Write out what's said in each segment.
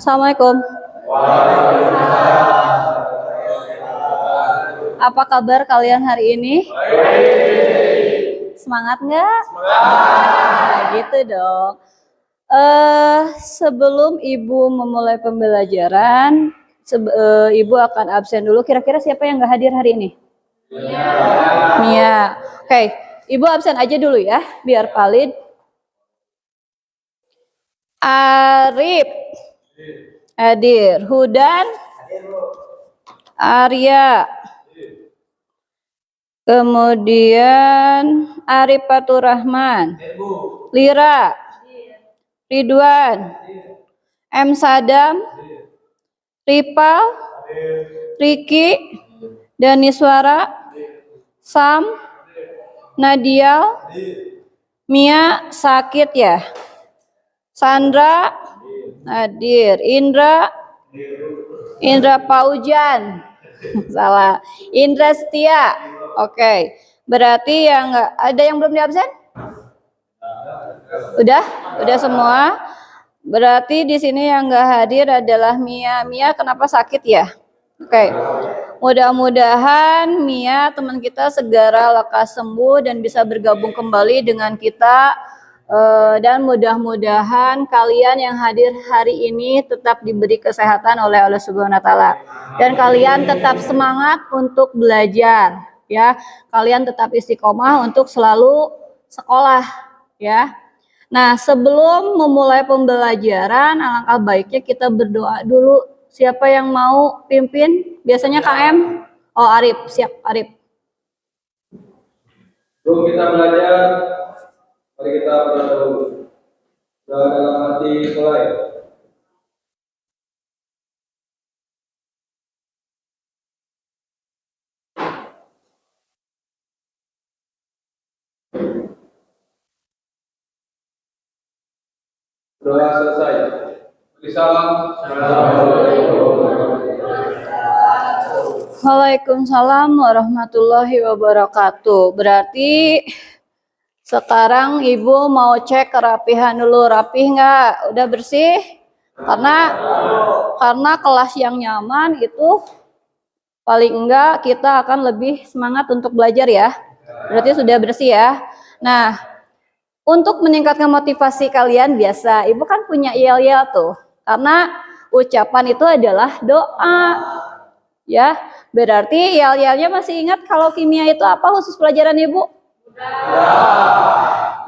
Assalamualaikum. Apa kabar kalian hari ini? Semangat nggak? Nah, gitu dong. Sebelum Ibu memulai pembelajaran, Ibu akan absen dulu. Kira-kira siapa yang nggak hadir hari ini? Mia. Oke, Ibu absen aja dulu ya, biar valid. Arif hadir. Hudan, Arya, kemudian Arifatur Rahman, Lira, Ridwan, M. Sadam, Ripal, Riki, Daniswara, Sam, Nadial, Mia sakit ya, Sandra hadir, Indra Paujan, salah, Indra Setia. Oke, berarti yang nggak ada yang belum diabsen? Udah semua. Berarti di sini yang nggak hadir adalah Mia. Mia kenapa sakit ya? Oke, mudah-mudahan Mia teman kita segera lekas sembuh dan bisa bergabung kembali dengan kita. Dan mudah-mudahan kalian yang hadir hari ini tetap diberi kesehatan oleh Allah Subhanahu wa taala. Dan kalian tetap semangat untuk belajar ya. Kalian tetap istiqomah untuk selalu sekolah ya. Nah, sebelum memulai pembelajaran alangkah baiknya kita berdoa dulu. Siapa yang mau pimpin? Biasanya KM. Oh, Arif, siap Arif. Sebelum kita belajar, mari kita berdoa dulu. Doa dalam hati mulai. Doa selesai. Beri salam. Waalaikumsalam warahmatullahi wabarakatuh. Berarti sekarang Ibu mau cek kerapihan dulu, rapih nggak? Udah bersih? Karena kelas yang nyaman itu paling enggak kita akan lebih semangat untuk belajar ya. Berarti sudah bersih ya. Nah, untuk meningkatkan motivasi kalian biasa, Ibu kan punya yel-yel tuh. Karena ucapan itu adalah doa. Ya, berarti yel-yelnya masih ingat kalau kimia itu apa khusus pelajaran Ibu?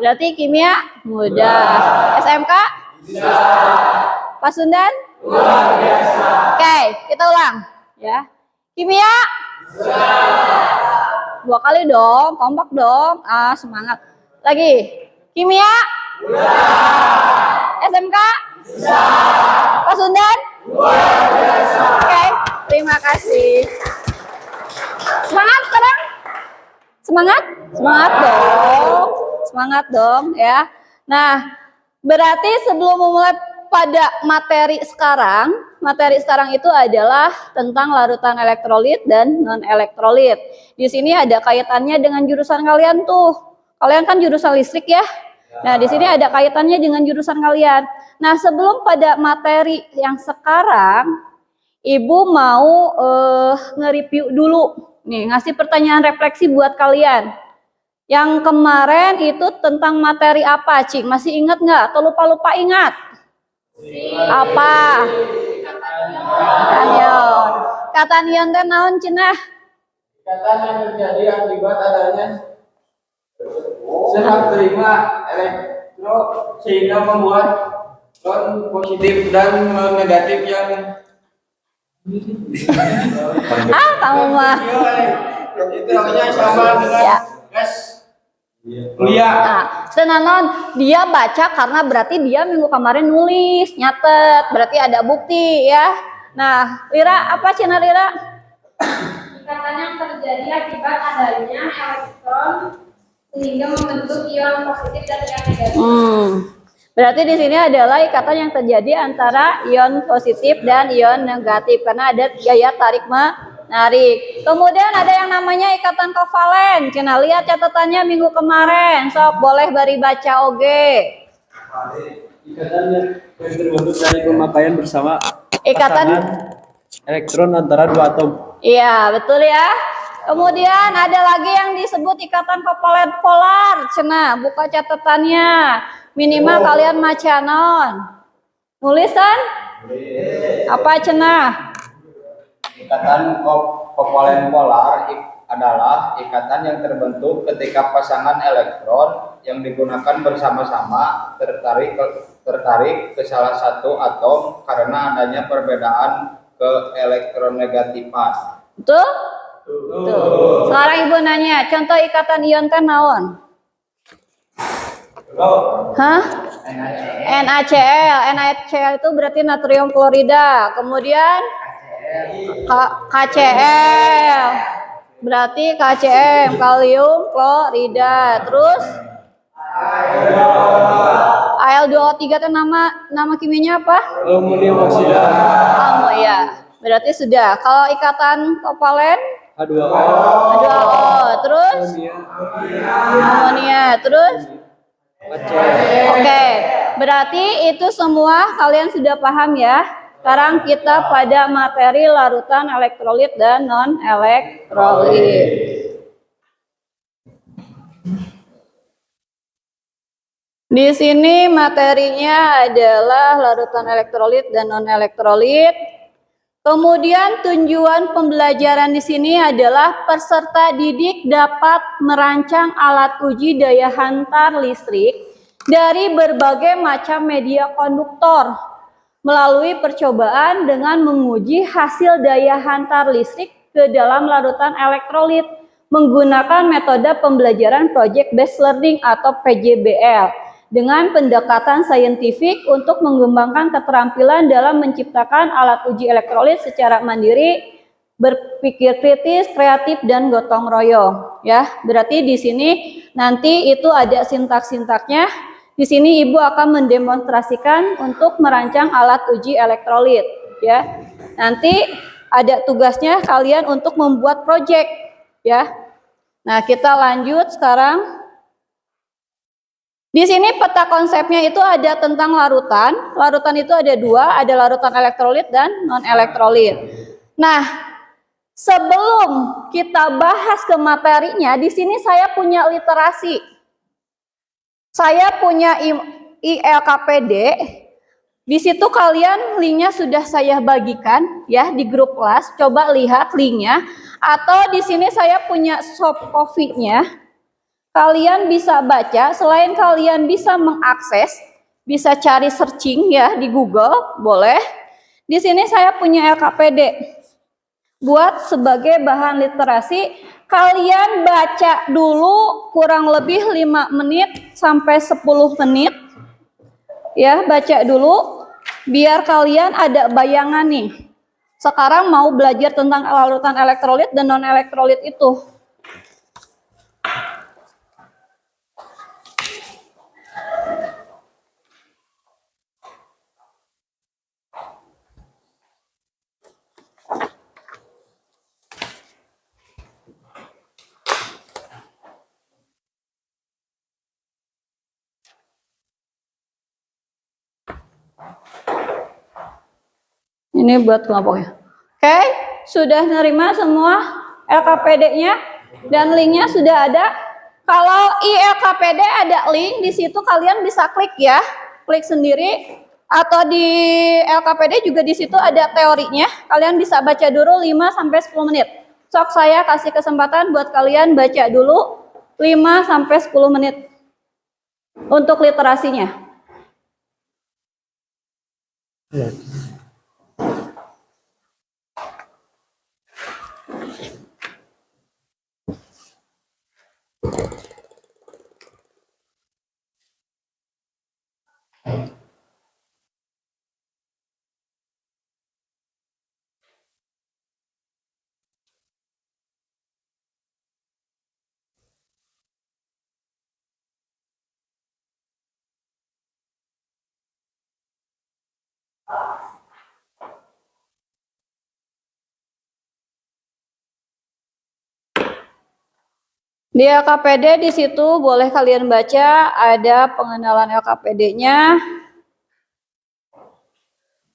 Berarti kimia mudah. SMK? Bisa. Pasundan? Luar biasa. Oke, kita ulang ya. Kimia? Bisa. 2 kali dong, kompak dong. Semangat. Lagi. Kimia? Bisa. SMK? Bisa. Pasundan? Luar biasa. Oke, terima kasih. Semangat sekarang? Semangat dong ya. Nah, berarti sebelum memulai pada materi sekarang itu adalah tentang larutan elektrolit dan non elektrolit. Di sini ada kaitannya dengan jurusan kalian tuh. Kalian kan jurusan listrik ya. Nah, di sini ada kaitannya dengan jurusan kalian. Nah, sebelum pada materi yang sekarang, Ibu mau nge-review dulu. Nih, ngasih pertanyaan refleksi buat kalian. Yang kemarin itu tentang materi apa, Cik? Masih ingat nggak? Atau lupa-lupa ingat? Apa? Katanion. Katanion teh naon cenah? Ikatan yang terjadi akibat adanya serang terima elektro sehingga membuat ion positif dan negatif yang kamu mah. Itu namanya sama dengan Ya. gas mulia. Nah, senanon dia baca karena berarti dia minggu kemarin nulis, nyatet, berarti ada bukti ya. Nah, Lira, apa Cina Lira? Ikatan yang terjadi akibat adanya elektron sehingga membentuk ion positif dan ion negatif. Berarti di sini adalah ikatan yang terjadi antara ion positif dan ion negatif karena ada gaya tarik menarik. Kemudian ada yang namanya ikatan kovalen. Cina lihat catatannya minggu kemarin. Sok boleh bari baca oge. Ikatan yang terbentuk dari pemakaian bersama Ikatan. pasangan elektron antara dua atom. Iya, betul ya. Kemudian ada lagi yang disebut ikatan kovalent polar. Cenah, buka catatannya. Minimal kalian macanon. Nulisan? Apa cenah? Ikatan kovalent polar adalah ikatan yang terbentuk ketika pasangan elektron yang digunakan bersama-sama tertarik ke salah satu atom karena adanya perbedaan keelektronegatifan. Betul? Betul. Sekarang ibu nanya, contoh ikatan ion teh naon? Hah? NaCl. NaCl itu berarti natrium klorida. Kemudian KCl. Berarti KCm, kalium klorida. Terus Al2O3 itu nama kimianya apa? Aluminium oksida. Ya. Berarti sudah. Kalau ikatan kovalen H2O. H2O. Terus amonia. Terus oke. Berarti itu semua kalian sudah paham ya. Sekarang kita pada materi larutan elektrolit dan non elektrolit. Di sini materinya adalah larutan elektrolit dan non elektrolit. Kemudian tujuan pembelajaran di sini adalah peserta didik dapat merancang alat uji daya hantar listrik dari berbagai macam media konduktor melalui percobaan dengan menguji hasil daya hantar listrik ke dalam larutan elektrolit menggunakan metode pembelajaran Project Based Learning atau PJBL dengan pendekatan saintifik untuk mengembangkan keterampilan dalam menciptakan alat uji elektrolit secara mandiri, berpikir kritis, kreatif, dan gotong royong. Ya, berarti di sini nanti itu ada sintak-sintaknya. Di sini ibu akan mendemonstrasikan untuk merancang alat uji elektrolit. Ya, nanti ada tugasnya kalian untuk membuat project. Ya, nah kita lanjut sekarang. Di sini peta konsepnya itu ada tentang larutan. Larutan itu ada dua, ada larutan elektrolit dan non elektrolit. Nah, sebelum kita bahas ke materinya, di sini saya punya literasi. Saya punya ILKPD. Di situ kalian linknya sudah saya bagikan ya di grup kelas. Coba lihat linknya. Atau di sini saya punya soft copy-nya. Kalian bisa baca, selain kalian bisa mengakses, bisa cari searching ya di Google, boleh. Di sini saya punya LKPD. Buat sebagai bahan literasi, kalian baca dulu kurang lebih 5 menit sampai 10 menit. Ya, baca dulu biar kalian ada bayangan nih. Sekarang mau belajar tentang larutan elektrolit dan non elektrolit itu. Ini buat kelompoknya. Oke, sudah nerima semua LKPD-nya dan linknya sudah ada. Kalau ILKPD ada link di situ kalian bisa klik ya, klik sendiri. Atau di LKPD juga di situ ada teorinya. Kalian bisa baca dulu 5 sampai 10 menit. Sok saya kasih kesempatan buat kalian baca dulu 5 sampai 10 menit untuk literasinya. Di LKPD di situ boleh kalian baca ada pengenalan LKPD-nya.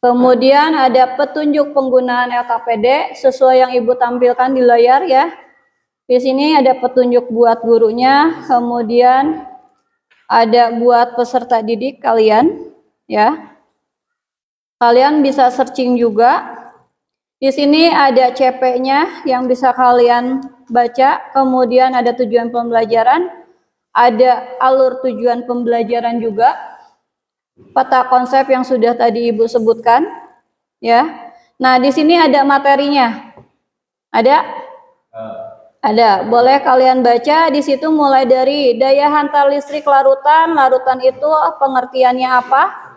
Kemudian ada petunjuk penggunaan LKPD sesuai yang Ibu tampilkan di layar ya. Di sini ada petunjuk buat gurunya, kemudian ada buat peserta didik kalian ya. Kalian bisa searching juga. Di sini ada CP-nya yang bisa kalian baca, kemudian ada tujuan pembelajaran, ada alur tujuan pembelajaran juga, peta konsep yang sudah tadi Ibu sebutkan, ya. Nah, di sini ada materinya. Ada? Ada. Boleh kalian baca di situ mulai dari daya hantar listrik larutan. Larutan itu pengertiannya apa?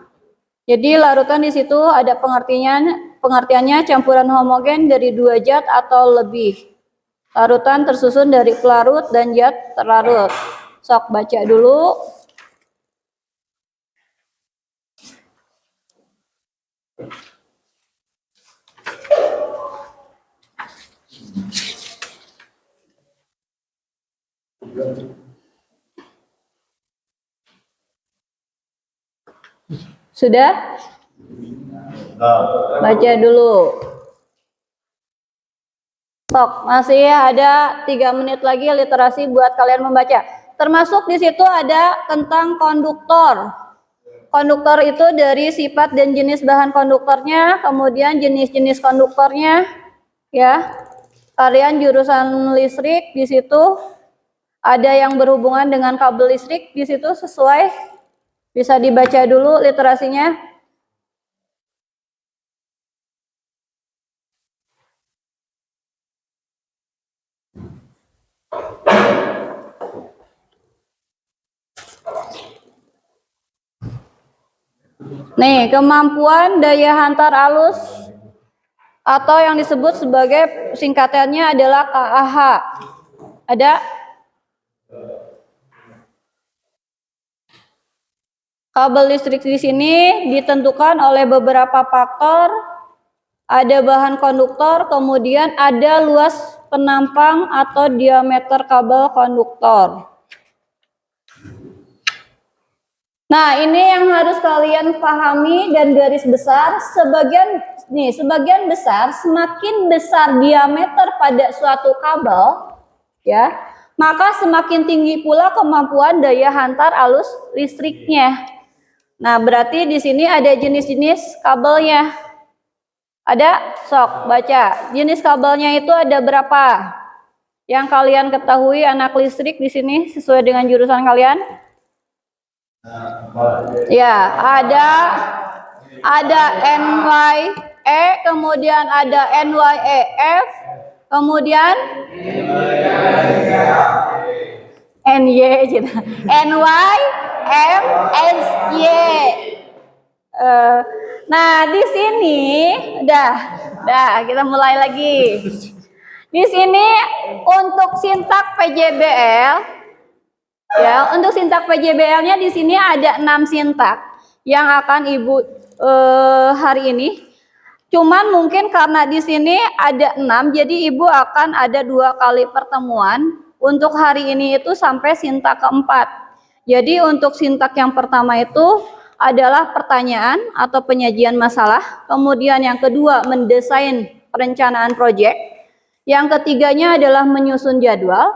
Jadi larutan di situ ada pengertiannya campuran homogen dari 2 zat atau lebih. Larutan tersusun dari pelarut dan zat terlarut. Sok baca dulu. Sudah? Baca dulu. Sok, masih ada 3 menit lagi literasi buat kalian membaca. Termasuk di situ ada tentang konduktor. Konduktor itu dari sifat dan jenis bahan konduktornya, kemudian jenis-jenis konduktornya, ya. Kalian jurusan listrik di situ ada yang berhubungan dengan kabel listrik di situ sesuai. Bisa dibaca dulu literasinya. Nih, kemampuan daya hantar alus atau yang disebut sebagai singkatannya adalah KAH. Ada? Kabel listrik di sini ditentukan oleh beberapa faktor. Ada bahan konduktor, kemudian ada luas penampang atau diameter kabel konduktor. Nah, ini yang harus kalian pahami dan garis besar. Sebagian besar, semakin besar diameter pada suatu kabel, ya, maka semakin tinggi pula kemampuan daya hantar arus listriknya. Nah, berarti di sini ada jenis-jenis kabelnya. Ada? Sok, baca. Jenis kabelnya itu ada berapa? Yang kalian ketahui anak listrik di sini sesuai dengan jurusan kalian? Ya, ada NYE, kemudian ada NYEF, kemudian NY gitu. NYMSY. Nah, di sini udah kita mulai lagi. Di sini untuk sintak PJBL, ya, untuk sintak PJBL-nya di sini ada 6 sintak yang akan Ibu hari ini. Cuman mungkin karena di sini ada 6, jadi Ibu akan ada 2 kali pertemuan. Untuk hari ini itu sampai sintak keempat. Jadi untuk sintak yang pertama itu adalah pertanyaan atau penyajian masalah. Kemudian yang kedua mendesain perencanaan proyek. Yang ketiganya adalah menyusun jadwal.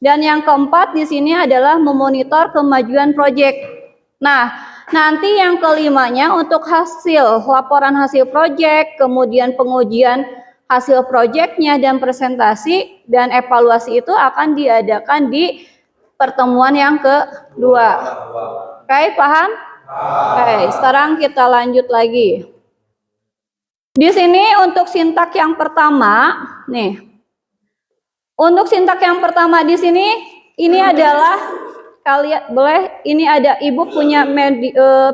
Dan yang keempat di sini adalah memonitor kemajuan proyek. Nah, nanti yang kelimanya untuk laporan hasil proyek, kemudian pengujian hasil proyeknya dan presentasi dan evaluasi itu akan diadakan di pertemuan yang kedua. Oke, paham? Oke, sekarang kita lanjut lagi. Di sini untuk sintak yang pertama, nih. Untuk sintak yang pertama di sini, ini adalah kalian boleh, ini ada Ibu punya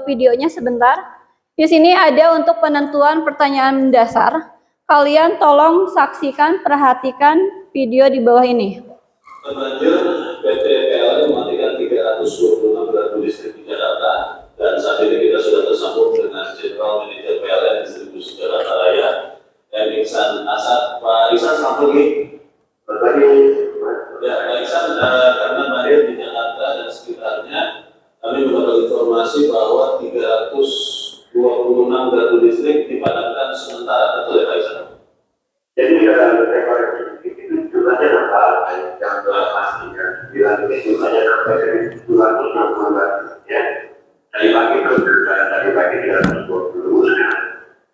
videonya sebentar. Di sini ada untuk penentuan pertanyaan dasar. Kalian tolong saksikan, perhatikan video di bawah ini. Terlanjur, PT PLN mematikan 326 gardu listrik di Jakarta, dan saat ini kita sudah tersambung dengan Jenderal Manajer PLN Distribusi Jakarta Raya, Iksan Asad. Pak Iksan, selamat pagi. Ya, Pak Iksan, karena Maria di Jakarta dan sekitarnya, kami mendapat informasi bahwa 326 gardu listrik dipadamkan sementara, betul ya Pak Isa? Jadi saya koreksi itu jumlahnya nambah yang pastikan bila ini jumlahnya nambah dari 260 ya dari pagi terus dari pagi 320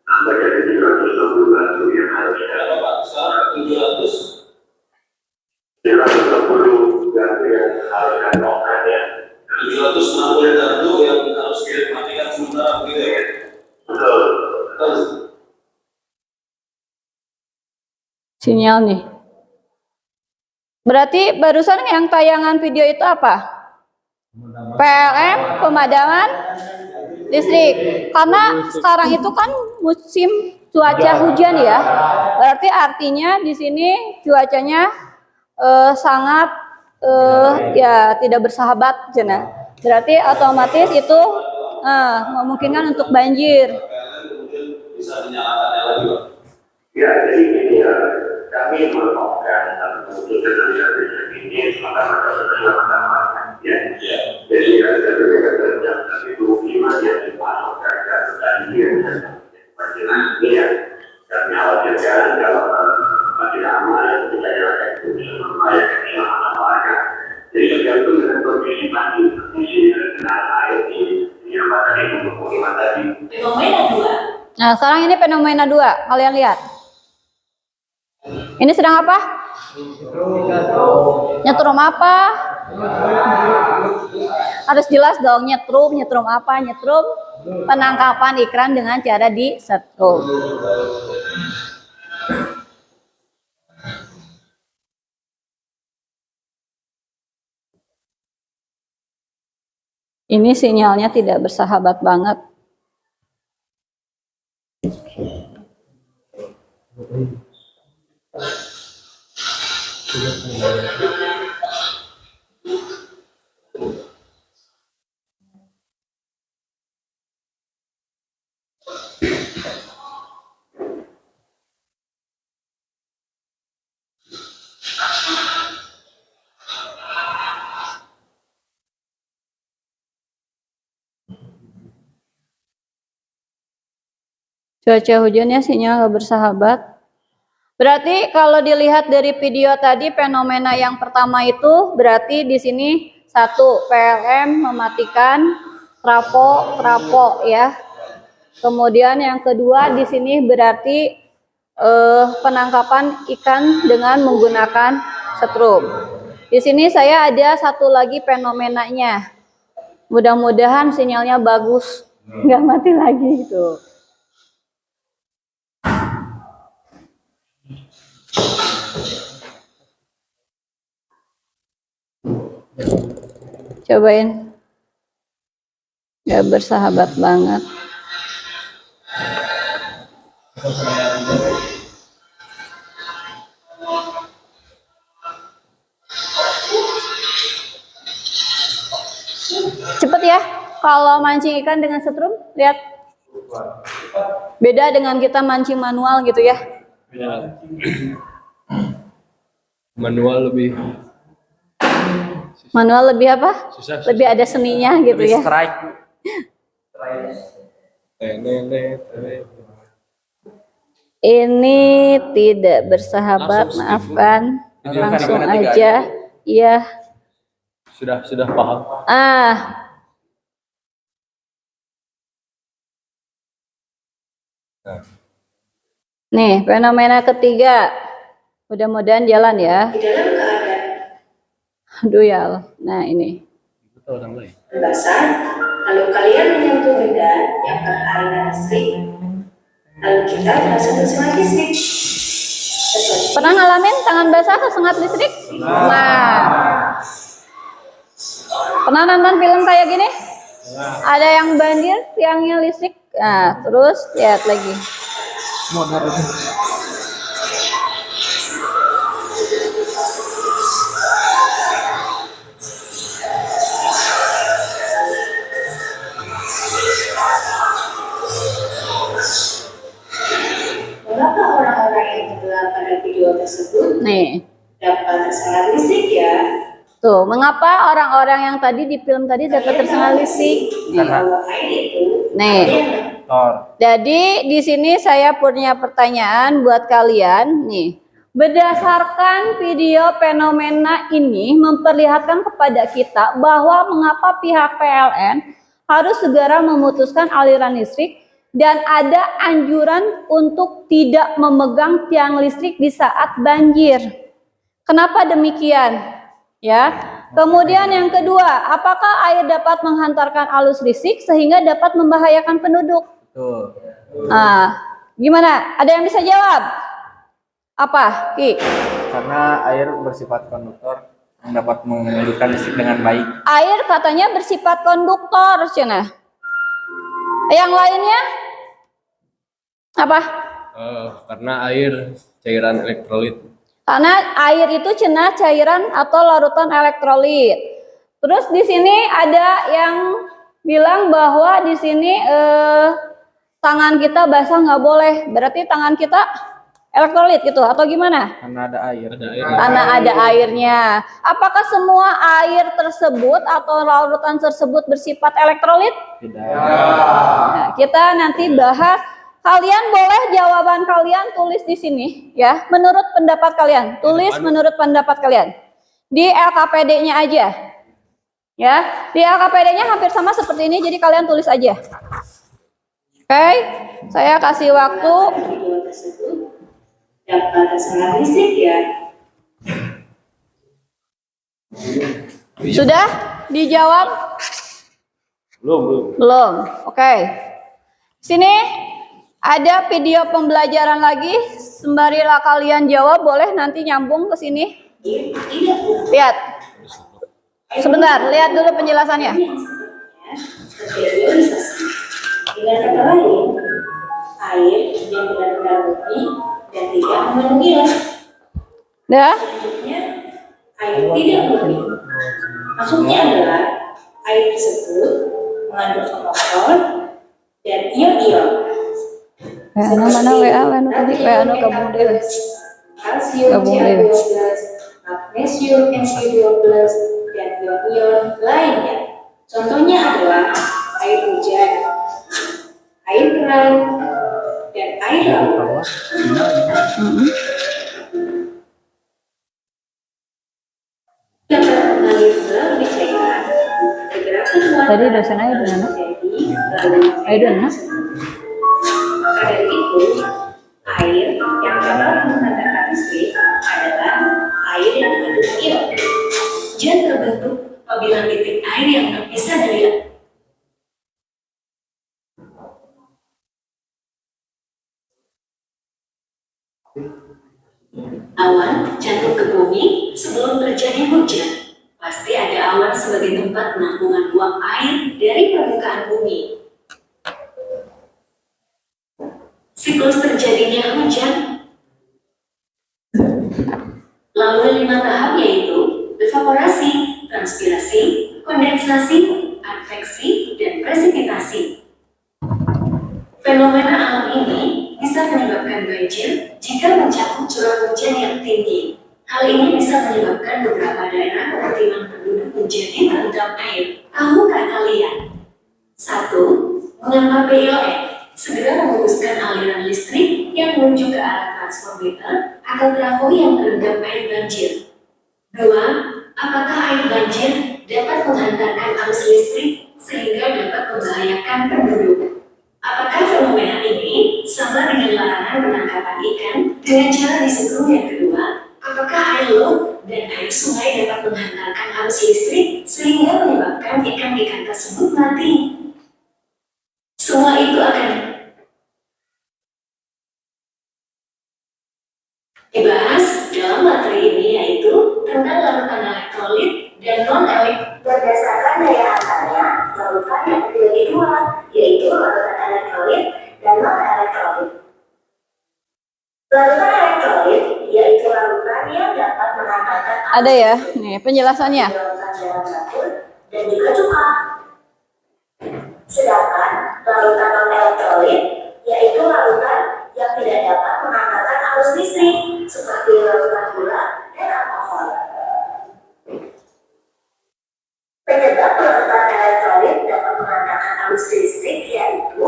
nambah jadi 360 yang harusnya Berapa Pak? Sekarang 360 gardu yang harusnya operasi ya 760 gardu yang harus dimatikan sementara begitu ya? betul. Terus Sinyal nih. Berarti barusan yang tayangan video itu apa? PLN, pemadaman listrik. Karena sekarang itu kan musim cuaca hujan ya. Berarti artinya di sini cuacanya sangat ya tidak bersahabat, Jena. Berarti otomatis itu memungkinkan untuk banjir. PLN kemudian bisa dinyalakannya lagi Pak? Ya, jadi ini ya, kami melakukan untuk kesehatan ini semata-mata bersama-sama ya. Jadi ada beberapa jam tapi 25 yang dipasokkan dan tadi ini ya kami khawatirkan kalau masih aman kita jalankan itu supaya keselamatan warga. Jadi tergantung dengan kondisi tadi, kondisi genangan air di yang tadi untuk pengimat tadi. Nah, sekarang ini fenomena 2, kalian lihat. Ini sedang apa? Nyetrum apa? Harus jelas dong, nyetrum apa? Nyetrum penangkapan iklan dengan cara di setrum. Ini sinyalnya tidak bersahabat banget. Cuaca hujannya sinyal nggak bersahabat. Berarti kalau dilihat dari video tadi fenomena yang pertama itu berarti di sini 1 PLN mematikan trafo ya. Kemudian yang kedua di sini berarti penangkapan ikan dengan menggunakan setrum. Di sini saya ada satu lagi fenomenanya. Mudah-mudahan sinyalnya bagus, nggak mati lagi gitu. Cobain, nggak bersahabat banget. Cepet ya, kalau mancing ikan dengan setrum, lihat. Beda dengan kita mancing manual gitu ya. Ya. Manual lebih Apa? susah. Lebih ada seninya gitu Lebih ya. strike. Ini tidak bersahabat, maafkan. Langsung aja. Iya. Sudah paham. Nih, fenomena ketiga. Mudah-mudahan jalan ya. Di dalam keadaan Aduh ya Allah. Nah, ini. basah, lalu kalian menyentuh benda yang beraliran listrik, lalu kita merasa tersengat listrik. Pernah ngalamin tangan basah tersengat listrik? Nah. Pernah nonton film kayak gini? Ada yang banjir, tiangnya listrik. Nah, terus lihat lagi. Mengapa orang-orang yang tenggelam pada video tersebut Nih. dapat tersengat listrik ya? Tuh, mengapa orang-orang yang tadi di film tadi dapat tersengat listrik? Bahwa air itu Nih. ada yang konduktor. Jadi di sini saya punya pertanyaan buat kalian nih. Berdasarkan video fenomena ini memperlihatkan kepada kita bahwa mengapa pihak PLN harus segera memutuskan aliran listrik dan ada anjuran untuk tidak memegang tiang listrik di saat banjir. Kenapa demikian? Ya. Kemudian yang kedua, apakah air dapat menghantarkan arus listrik sehingga dapat membahayakan penduduk? Betul. Nah, gimana? Ada yang bisa jawab? Apa, Ki? Karena air bersifat konduktor yang dapat mengalirkan listrik dengan baik. Air katanya bersifat konduktor, Cina. Yang lainnya? Apa? Karena air cairan elektrolit. Karena air itu Cina cairan atau larutan elektrolit. Terus di sini ada yang bilang bahwa di sini tangan kita basah nggak boleh. Berarti tangan kita elektrolit gitu atau gimana? Karena ada air. Karena ada airnya. Apakah semua air tersebut atau larutan tersebut bersifat elektrolit? Tidak. Nah, kita nanti bahas. Kalian boleh jawaban kalian tulis di sini ya, menurut pendapat kalian. Tulis menurut pendapat kalian. Di LKPD-nya aja. Ya, di LKPD-nya hampir sama seperti ini, jadi kalian tulis aja. Oke, saya kasih waktu. Video tersebut dapat terserap listrik ya. Sudah dijawab? Belum. Oke. Sini ada video pembelajaran lagi. Sembarilah kalian jawab, boleh nanti nyambung ke sini. Lihat. Sebentar, lihat dulu penjelasannya. Dengan kata lain, air yang benar-benar murni dan tidak mengandung gas. Dah? Selanjutnya, air tidak murni. Maksudnya adalah air tersebut mengandung konduktor dan ion-ion. Mana WA tadi WA gabung dewe. Kalsium Gabung dewe. Ca12, magnesium Mg12 dan ion-ion lainnya. Contohnya adalah air hujan, air keran, dan air laut. Dapat mengalir melalui cairan, pergerakan warna Tadi dosen aja di mana? Ayo dong, Mas. Maka dari itu, air yang dapat menghantarkan listrik adalah air yang mengandung ion. Jan terbentuk apabila titik air yang terpisah dari awan jatuh ke bumi sebelum terjadi hujan. Pasti ada awan sebagai tempat penampungan uap air dari permukaan bumi. Siklus terjadinya hujan melalui 5 tahap yaitu evaporasi, transpirasi, kondensasi, adveksi, dan presipitasi. Fenomena alam ini bisa menyebabkan banjir jika mencakup curah hujan yang tinggi. Hal ini bisa menyebabkan beberapa daerah pemukiman penduduk menjadi terendam air. Tahukah kalian? 1. Mengapa PLN segera memutuskan aliran listrik yang menuju ke arah transformator atau trafo yang terendam air banjir? 2. Apakah air banjir dapat menghantarkan arus listrik sehingga dapat membahayakan penduduk? Apakah fenomena ini sama dengan larangan penangkapan ikan dengan cara disetrum yang kedua? Apakah air laut dan air sungai dapat menghantarkan arus listrik sehingga menyebabkan ikan-ikan tersebut mati? Semua itu akan dibahas dalam materi ini, yaitu tentang larutan elektrolit dan non-elektrolit. Berdasarkan daya hantarnya, larutan yang terbagi dua, yaitu larutan elektrolit dan non-elektrolit. Larutan elektrolit yaitu larutan yang dapat menghantarkan Ada ya, nih penjelasannya. larutan dalam dapur dan juga cuka. Sedangkan larutan non-elektrolit yaitu larutan yang tidak dapat menghantarkan arus listrik seperti larutan gula dan alkohol. Penyebab larutan elektrolit dapat menghantarkan arus listrik yaitu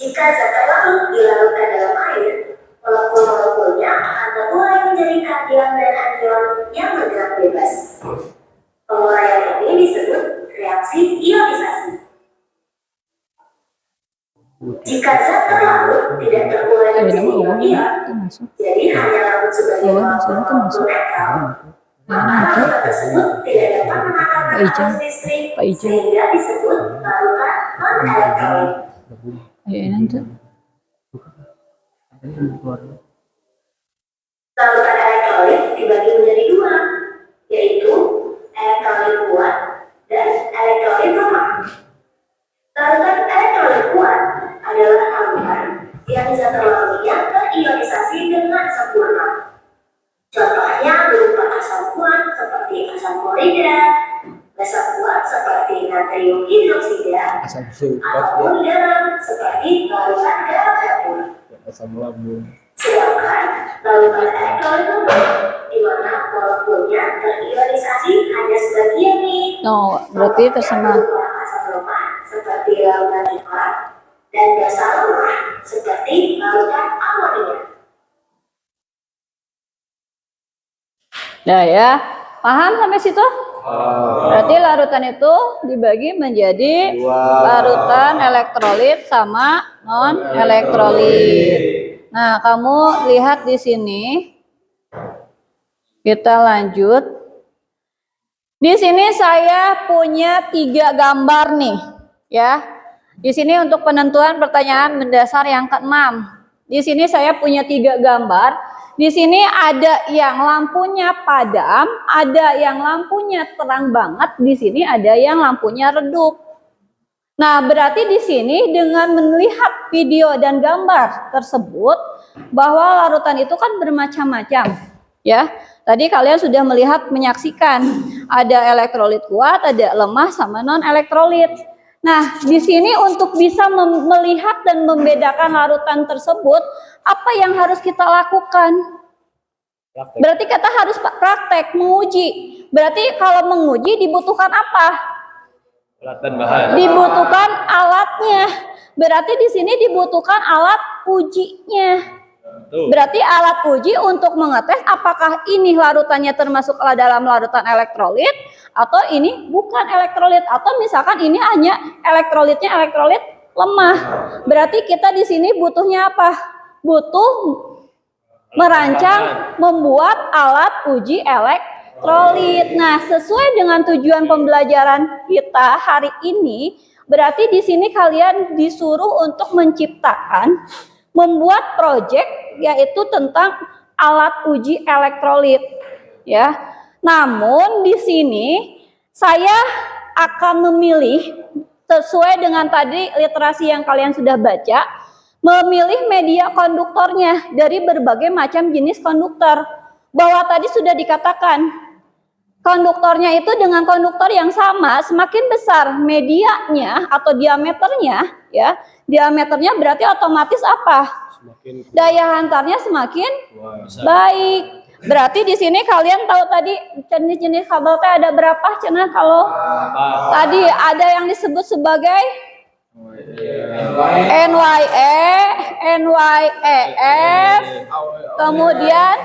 Jika zat terlarut dilarutkan dalam air, molekul-molekulnya akan terulai menjadi kation dan anion yang bergerak bebas. Penguraian ini disebut reaksi ionisasi. Jika zat terlarut tidak terulai menjadi ion-ion, jadi hanya larut sebagai molekul-molekul netral, maka larutan tersebut tidak dapat menangkap arus listrik sehingga disebut larutan non-elektrolit. Larutan elektrolit dibagi menjadi dua, yaitu elektrolit kuat dan elektrolit lemah. Larutan elektrolit kuat adalah larutan yang zat terlarutnya terionisasi dengan sempurna. Contohnya berupa asam kuat seperti asam klorida, asam kuat seperti natrium hidroksida, ataupun garam seperti larutan garam dapur. Sedangkan larutan elektrolit lemah, di mana molekulnya terionisasi hanya sebagian nih. No, berarti tersamar. Berupa asam lemah seperti larutan coklat dan basa lemah seperti larutan amonia. Nah ya, paham sampai situ? Berarti larutan itu dibagi menjadi larutan elektrolit sama non elektrolit. Nah, kamu lihat di sini. Kita lanjut. Di sini saya punya 3 gambar nih, ya. Di sini untuk penentuan pertanyaan mendasar yang ke-6. Di sini saya punya 3 gambar. Di sini ada yang lampunya padam, ada yang lampunya terang banget, di sini ada yang lampunya redup. Nah, berarti di sini dengan melihat video dan gambar tersebut bahwa larutan itu kan bermacam-macam, ya. Tadi kalian sudah melihat menyaksikan ada elektrolit kuat, ada lemah sama non elektrolit. Nah, di sini untuk bisa melihat dan membedakan larutan tersebut, apa yang harus kita lakukan? Berarti kita harus praktek, menguji. Berarti kalau menguji dibutuhkan apa? Alat dan bahan. Dibutuhkan alatnya. Berarti di sini dibutuhkan alat ujinya. Berarti alat uji untuk mengetes apakah ini larutannya termasuk dalam larutan elektrolit atau ini bukan elektrolit, atau misalkan ini hanya elektrolitnya elektrolit lemah. Berarti kita di sini butuhnya apa? Butuh merancang, membuat alat uji elektrolit. Nah, sesuai dengan tujuan pembelajaran kita hari ini, berarti di sini kalian disuruh untuk menciptakan, membuat proyek yaitu tentang alat uji elektrolit, ya. Namun di sini saya akan memilih sesuai dengan tadi literasi yang kalian sudah baca, memilih media konduktornya dari berbagai macam jenis konduktor. Bahwa tadi sudah dikatakan konduktornya itu dengan konduktor yang sama, semakin besar medianya atau diameternya, ya. Diameternya berarti otomatis apa? Daya hantarnya semakin baik. Berarti di sini kalian tahu tadi jenis-jenis kabel teh ada berapa? Cenah kalau tadi ada yang disebut sebagai NYE, NYEF, kemudian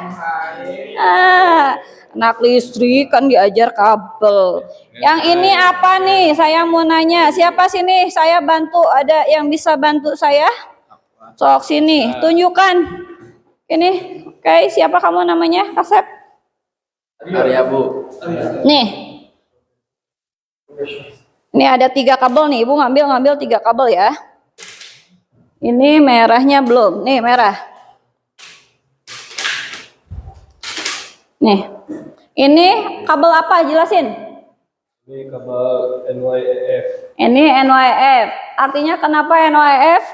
anak listrik kan diajar kabel. Yang ini apa nih? Saya mau nanya, siapa sini? Saya bantu, ada yang bisa bantu saya? Sok sini, tunjukkan. Ini, oke, siapa kamu namanya? Kasep? Arya, Bu. Nih. Ini ada 3 kabel nih, Ibu ngambil 3 kabel ya. Ini merahnya belum, nih merah. Nih, ini kabel apa? Jelasin. Ini kabel NYEF. Ini NYF. Artinya kenapa NYF?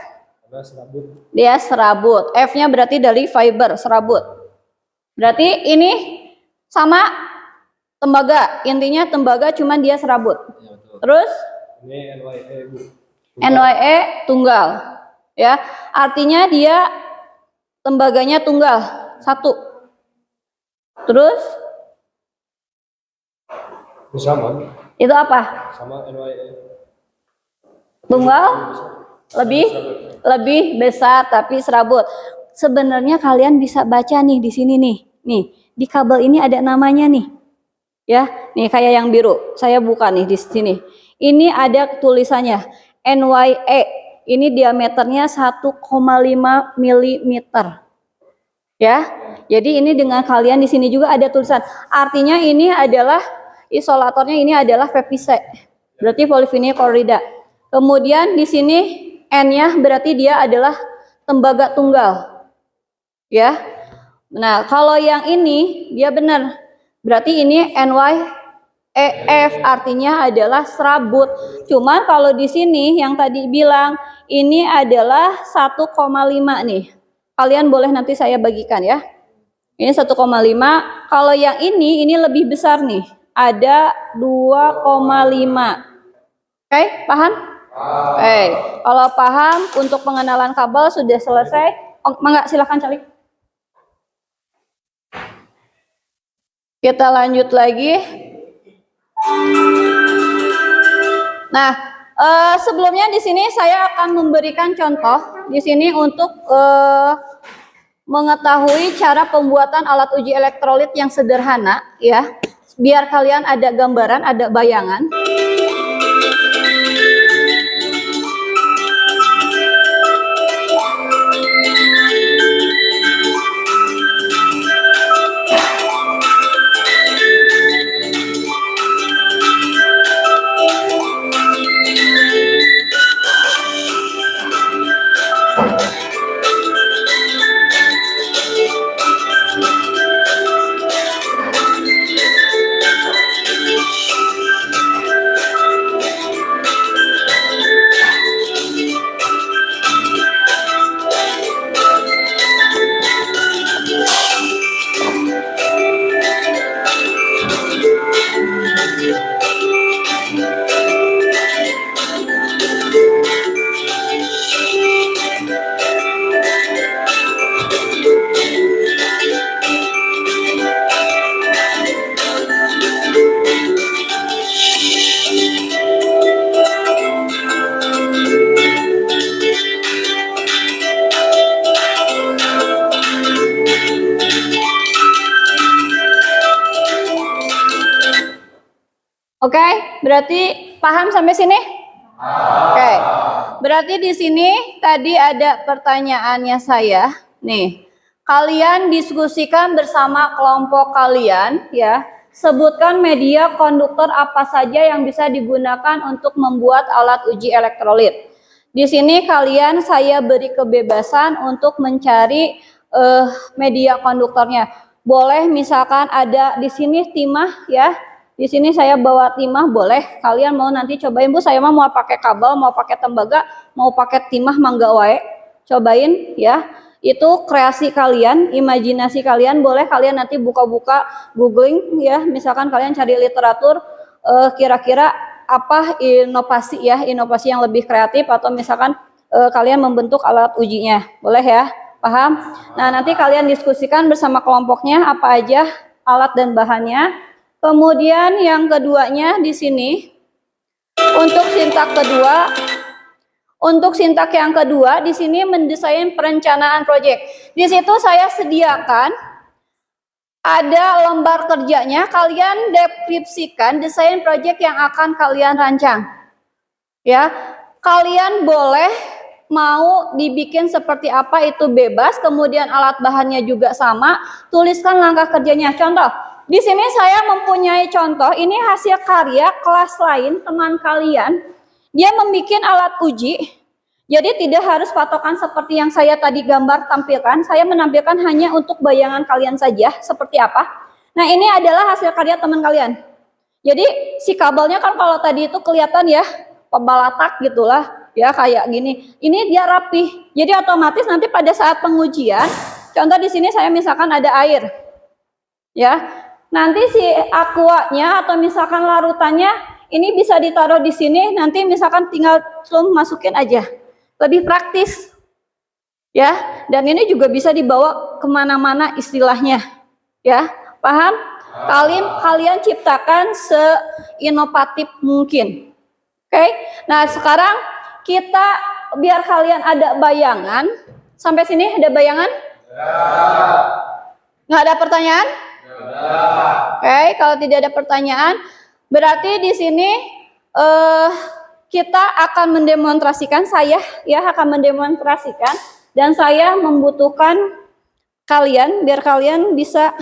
Karena serabut. Dia serabut. F-nya berarti dari fiber, serabut. Berarti ini sama tembaga. Intinya tembaga cuman dia serabut. Ya, betul. Terus Ini NYE, Bu. NYE tunggal. Ya, artinya dia tembaganya tunggal, 1. Terus Itu sama. itu apa? Sama NYE. Tunggal? lebih besar tapi serabut. Sebenarnya kalian bisa baca nih di sini nih. Nih, di kabel ini ada namanya nih. Ya, nih kayak yang biru. Saya buka nih di sini. Ini ada tulisannya NYE. Ini diameternya 1,5 mm. Ya. Jadi ini dengan kalian di sini juga ada tulisan. Artinya ini adalah isolatornya, ini adalah PVC. Berarti polyvinyl klorida. Kemudian di sini N-nya berarti dia adalah tembaga tunggal. Ya. Nah, kalau yang ini dia benar. Berarti ini NYEF artinya adalah serabut. Cuman kalau di sini yang tadi bilang ini adalah 1,5 nih. Kalian boleh nanti saya bagikan ya. Ini 1,5. Kalau yang ini lebih besar nih. Ada 2,5. Oke, paham? Oke, kalau paham untuk pengenalan kabel sudah selesai. Oh, mangga silakan Calik. Kita lanjut lagi. Nah, sebelumnya di sini saya akan memberikan contoh di sini untuk mengetahui cara pembuatan alat uji elektrolit yang sederhana ya. Biar kalian ada gambaran, ada bayangan. Oke, berarti paham sampai sini? Oke. Berarti di sini tadi ada pertanyaannya saya. Nih, kalian diskusikan bersama kelompok kalian ya. Sebutkan media konduktor apa saja yang bisa digunakan untuk membuat alat uji elektrolit. Di sini kalian saya beri kebebasan untuk mencari media konduktornya. Boleh misalkan ada di sini timah ya. Di sini saya bawa timah, boleh. Kalian mau nanti cobain, Bu, saya mau pakai kabel, mau pakai tembaga, mau pakai timah, mangga wae. Cobain ya. Itu kreasi kalian, imajinasi kalian, boleh kalian nanti buka-buka googling ya. Misalkan kalian cari literatur kira-kira apa inovasi ya, inovasi yang lebih kreatif atau misalkan kalian membentuk alat ujinya. Boleh ya? Paham? Nah, nanti kalian diskusikan bersama kelompoknya apa aja alat dan bahannya. Kemudian yang keduanya di sini untuk sintak yang kedua di sini mendesain perencanaan proyek. Di situ saya sediakan ada lembar kerjanya, kalian deskripsikan desain proyek yang akan kalian rancang. Ya, kalian boleh mau dibikin seperti apa itu bebas, kemudian alat bahannya juga sama, tuliskan langkah kerjanya. Contoh, di sini saya mempunyai contoh, ini hasil karya kelas lain teman kalian. Dia membuat alat uji, jadi tidak harus patokan seperti yang saya tadi gambar tampilkan. Saya menampilkan hanya untuk bayangan kalian saja seperti apa. Nah, ini adalah hasil karya teman kalian. Jadi si kabelnya kan kalau tadi itu kelihatan ya, pembalatak gitulah, ya kayak gini. Ini dia rapi. Jadi otomatis nanti pada saat pengujian, contoh di sini saya misalkan ada air, ya. Nanti si aquanya atau misalkan larutannya ini bisa ditaruh di sini, nanti misalkan tinggal masukin aja. Lebih praktis. Ya, dan ini juga bisa dibawa kemana-mana istilahnya. Ya, paham? Kalian ciptakan seinovatif mungkin. Oke? Nah, sekarang kita biar kalian ada bayangan. Sampai sini ada bayangan? Nggak ada pertanyaan? Oke, kalau tidak ada pertanyaan, berarti di sini kita akan mendemonstrasikan, saya ya akan mendemonstrasikan, dan saya membutuhkan kalian biar kalian bisa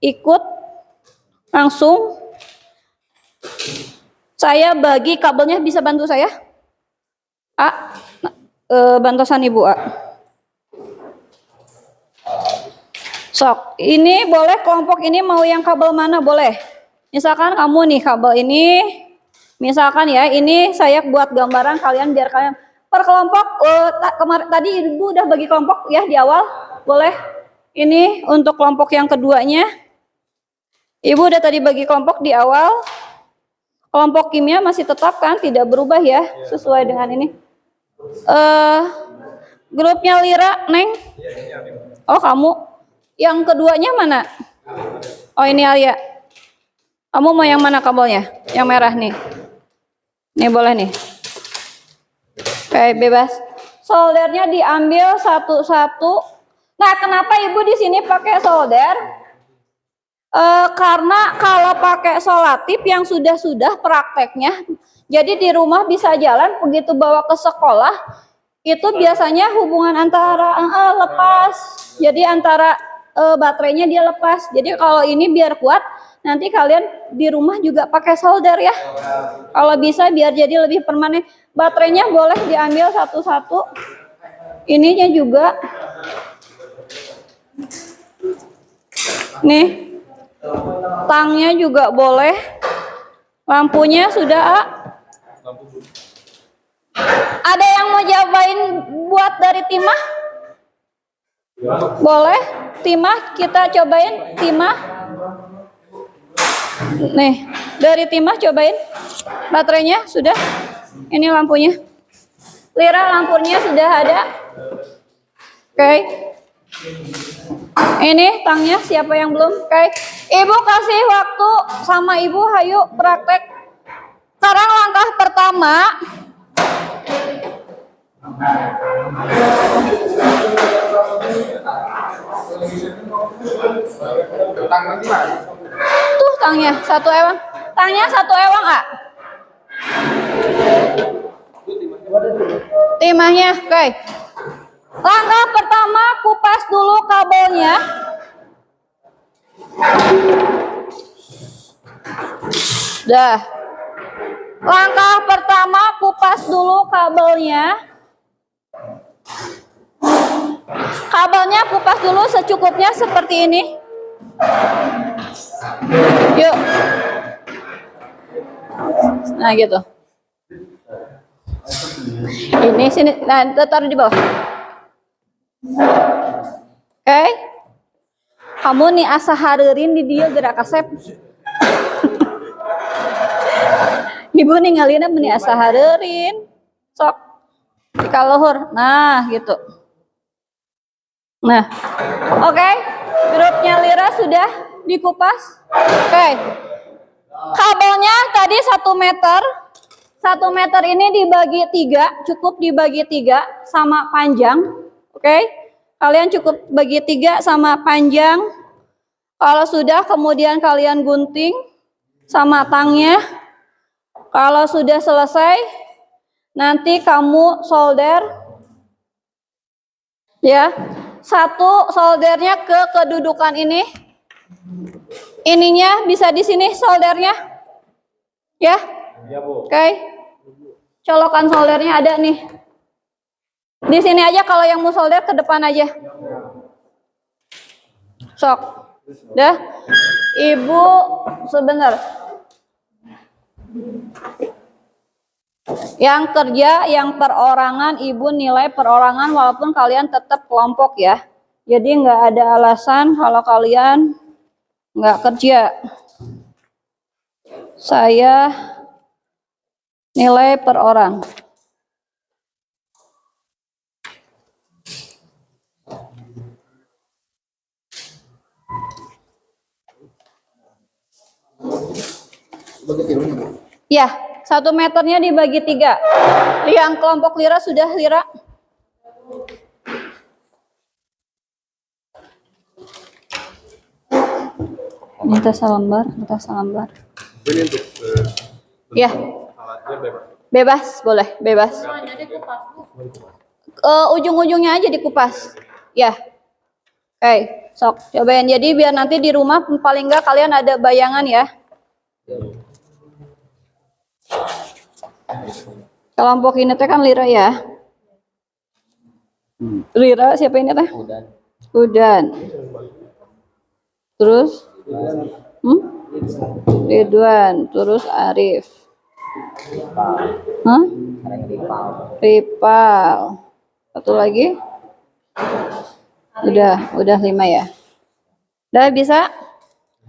ikut langsung. Saya bagi kabelnya, bisa bantu saya? Bantuan Ibu A. Sok, ini boleh kelompok ini mau yang kabel mana boleh. Misalkan kamu nih kabel ini, misalkan ya ini saya buat gambaran kalian biar kalian per kelompok. Tadi Ibu udah bagi kelompok ya di awal, boleh. Ini untuk kelompok yang keduanya. Ibu udah tadi bagi kelompok di awal. Kelompok kimia masih tetap kan, tidak berubah ya, sesuai dengan ini. Grupnya Lira, Neng. Oh kamu. Yang keduanya mana? Oh ini Alia. Kamu mau yang mana kabelnya? Yang merah nih. Nih boleh nih. Oke, bebas. Soldernya diambil satu-satu. Nah, kenapa Ibu di sini pakai solder? Karena kalau pakai solatip yang sudah prakteknya, jadi di rumah bisa jalan, begitu bawa ke sekolah, itu biasanya hubungan antara lepas. Jadi antara baterainya dia lepas. Jadi kalau ini biar kuat, nanti kalian di rumah juga pakai solder ya. Kalau bisa biar jadi lebih permanen. Baterainya boleh diambil satu-satu. Ininya juga. Nih. Tangnya juga boleh. Lampunya sudah. Ada yang mau jabain buat dari timah? Boleh, timah kita cobain, timah. Nih, dari timah cobain. Baterainya sudah. Ini lampunya. Lira lampunya sudah ada. Oke. Ini tangnya siapa yang belum? Oke. Ibu kasih waktu sama Ibu, hayu praktek. Sekarang langkah pertama. Tuh tangnya satu ewang. Tangnya satu ewang, A. Timahnya, oke. Langkah pertama kupas dulu kabelnya. Dah. Langkah pertama kupas dulu kabelnya. Kabelnya kupas dulu secukupnya seperti ini. Yuk. Nah gitu. Ini sini, nah taruh di bawah. Oke. Kamu nih asa hareurin di dia gerak kasep. Ibu ninggalin apa nih asa hareurin. Sok. Di kaluhur. Nah, gitu. Nah. Oke. Grupnya Lira sudah dikupas. Oke. Kabelnya tadi 1 meter. 1 meter ini dibagi 3, cukup dibagi 3 sama panjang. Oke. Kalian cukup bagi 3 sama panjang. Kalau sudah kemudian kalian gunting sama tangnya. Kalau sudah selesai, nanti kamu solder. Ya. Satu soldernya ke kedudukan ini. Ininya bisa di sini soldernya. Ya. Ya, Bu. Oke. Colokan soldernya ada nih. Di sini aja, kalau yang mau solder ke depan aja. Sok. Dah. Ibu sebentar. Yang kerja, yang perorangan, Ibu nilai perorangan walaupun kalian tetap kelompok ya. Jadi nggak ada alasan kalau kalian nggak kerja. Saya nilai per orang. Ya. 1 meternya dibagi 3. Yang kelompok Lira sudah, Lira? Minta salambar. Ini untuk Ya, alatnya bebas. bebas, boleh, bebas. Ujung-ujungnya aja dikupas. Ya. Oke, sok cobain. Jadi biar nanti di rumah paling enggak kalian ada bayangan ya. Kelompok ini teh kan Lira ya. Lira siapa ini teh? Udan. Terus? Ridwan. Terus Arif. Hah? Ripal. Satu lagi? Udah 5 ya. Udah bisa?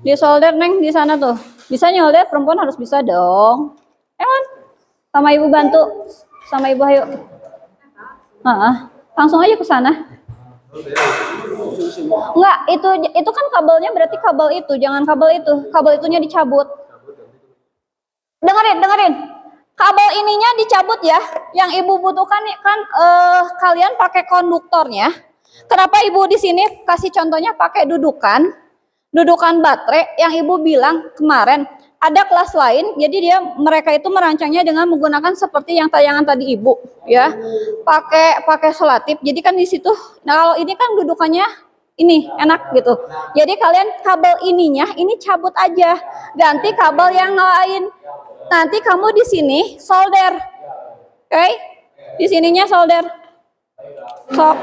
Disolder Neng di sana tuh. Bisa nyolder, perempuan harus bisa dong. Emang? Sama ibu bantu. Sama ibu ayo. Langsung aja ke sana. Enggak, itu kan kabelnya berarti kabel itu, jangan kabel itu. Kabel itunya dicabut. Dengerin. Kabel ininya dicabut ya. Yang ibu butuhkan kan kalian pakai konduktornya. Kenapa ibu di sini kasih contohnya pakai dudukan baterai yang ibu bilang kemarin ada kelas lain, jadi mereka itu merancangnya dengan menggunakan seperti yang tayangan tadi ibu ya, pakai selotip. Jadi kan di situ, nah kalau ini kan dudukannya ini enak gitu. Jadi kalian kabel ininya ini cabut aja, ganti kabel yang lain. Nanti kamu di sini solder, oke? Di sininya solder, sok.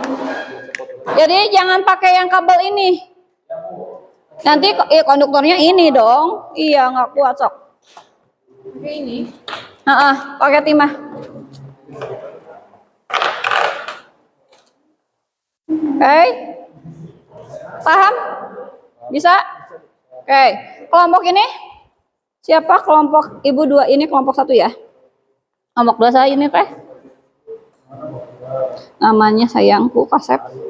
Jadi jangan pakai yang kabel ini. Nanti konduktornya ini dong. Iya, nggak kuat sok. Oke ini. Pakai timah. Oke. Paham? Bisa? Oke. Kelompok ini siapa? Kelompok ibu 2 ini kelompok 1 ya. Kelompok 2 saya ini teh. Namanya sayangku Kasep.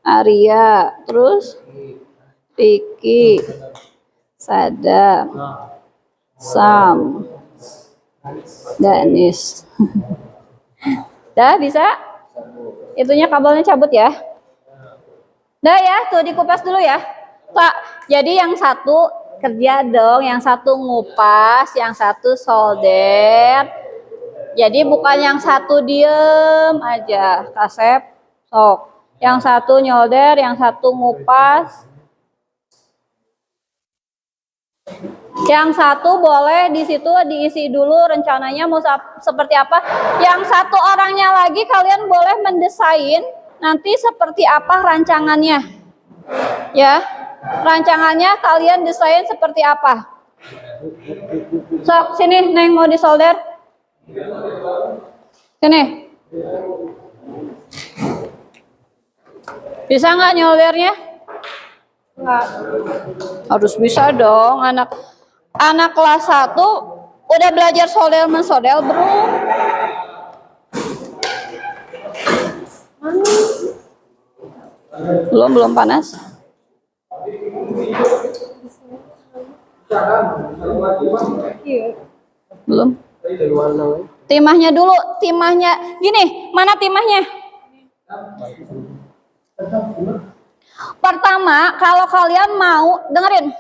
Arya, terus Riki, Sadam, Sam, Danis. Dah bisa? Itunya kabelnya cabut ya. Dah ya, tuh dikupas dulu ya. Pak, jadi yang satu kerja dong, yang satu ngupas, yang satu solder. Jadi bukan yang satu diem aja, Kasep, sok. Yang satu nyolder, yang satu ngupas. Yang satu boleh di situ diisi dulu rencananya mau seperti apa. Yang satu orangnya lagi kalian boleh mendesain nanti seperti apa rancangannya. Ya, rancangannya kalian desain seperti apa. Sok sini Neng mau disolder. Sini. Bisa nggak nyoldernya? Enggak. Harus bisa dong. Anak kelas 1 udah belajar solder mensodel belum panas. Belum. Timahnya dulu, timahnya gini, mana timahnya? Pertama, kalau kalian mau dengerin,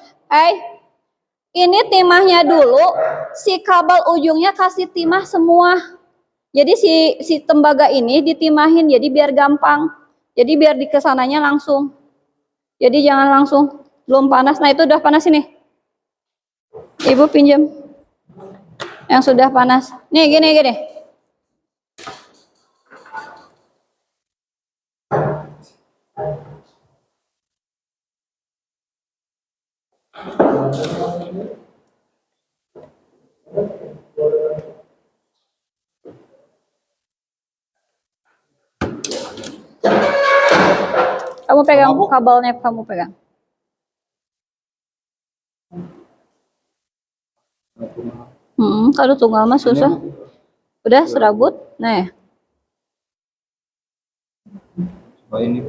ini timahnya dulu, si kabel ujungnya kasih timah semua. Jadi si tembaga ini ditimahin, jadi biar gampang. Jadi biar di kesananya langsung. Jadi jangan langsung, belum panas. Nah itu udah panas ini. Ibu pinjam. Yang sudah panas. Nih gini. Kamu pegang kabelnya, kamu pegang. Kalau tunggal mah susah. Udah serabut, nah. Ini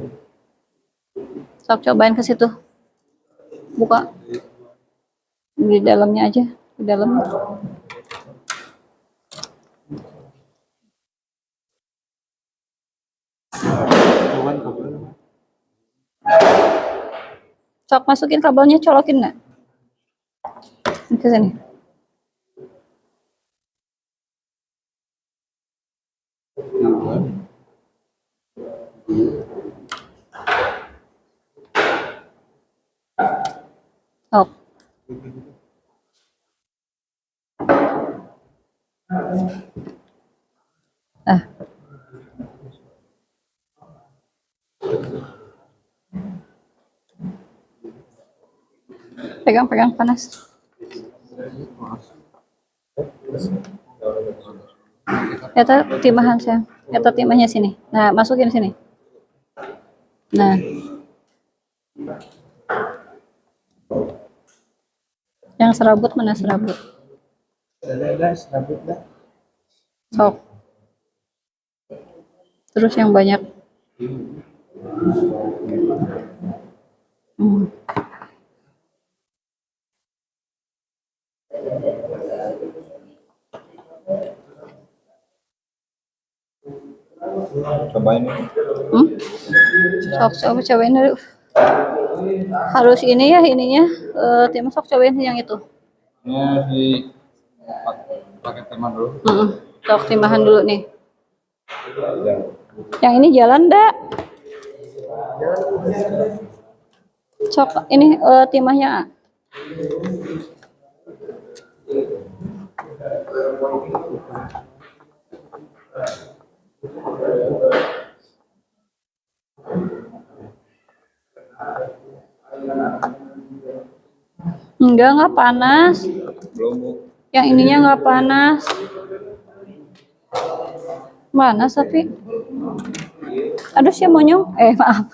Sok cobain ke situ. Buka. Di dalamnya aja, di dalam. Sok masukin kabelnya, colokin nggak? Ke sini. Sok. Ah. Pegang panas. Eta timahan sayang. Eta timahnya sini. Nah, masukin sini. Nah. Yang serabut mana serabut? Serabut dah. Sok. Terus yang banyak. Cobain ini. Sok cobain dulu. Harus ini ya ininya. Tim sok cobain yang itu. Ini di pakai teman dulu. Sok timahan dulu nih. Yang ini jalan ndak? Sok ini timahnya. Enggak panas. Belum, Bu. Yang ininya nggak panas. Mana tapi? Aduh sih monyong. Maaf.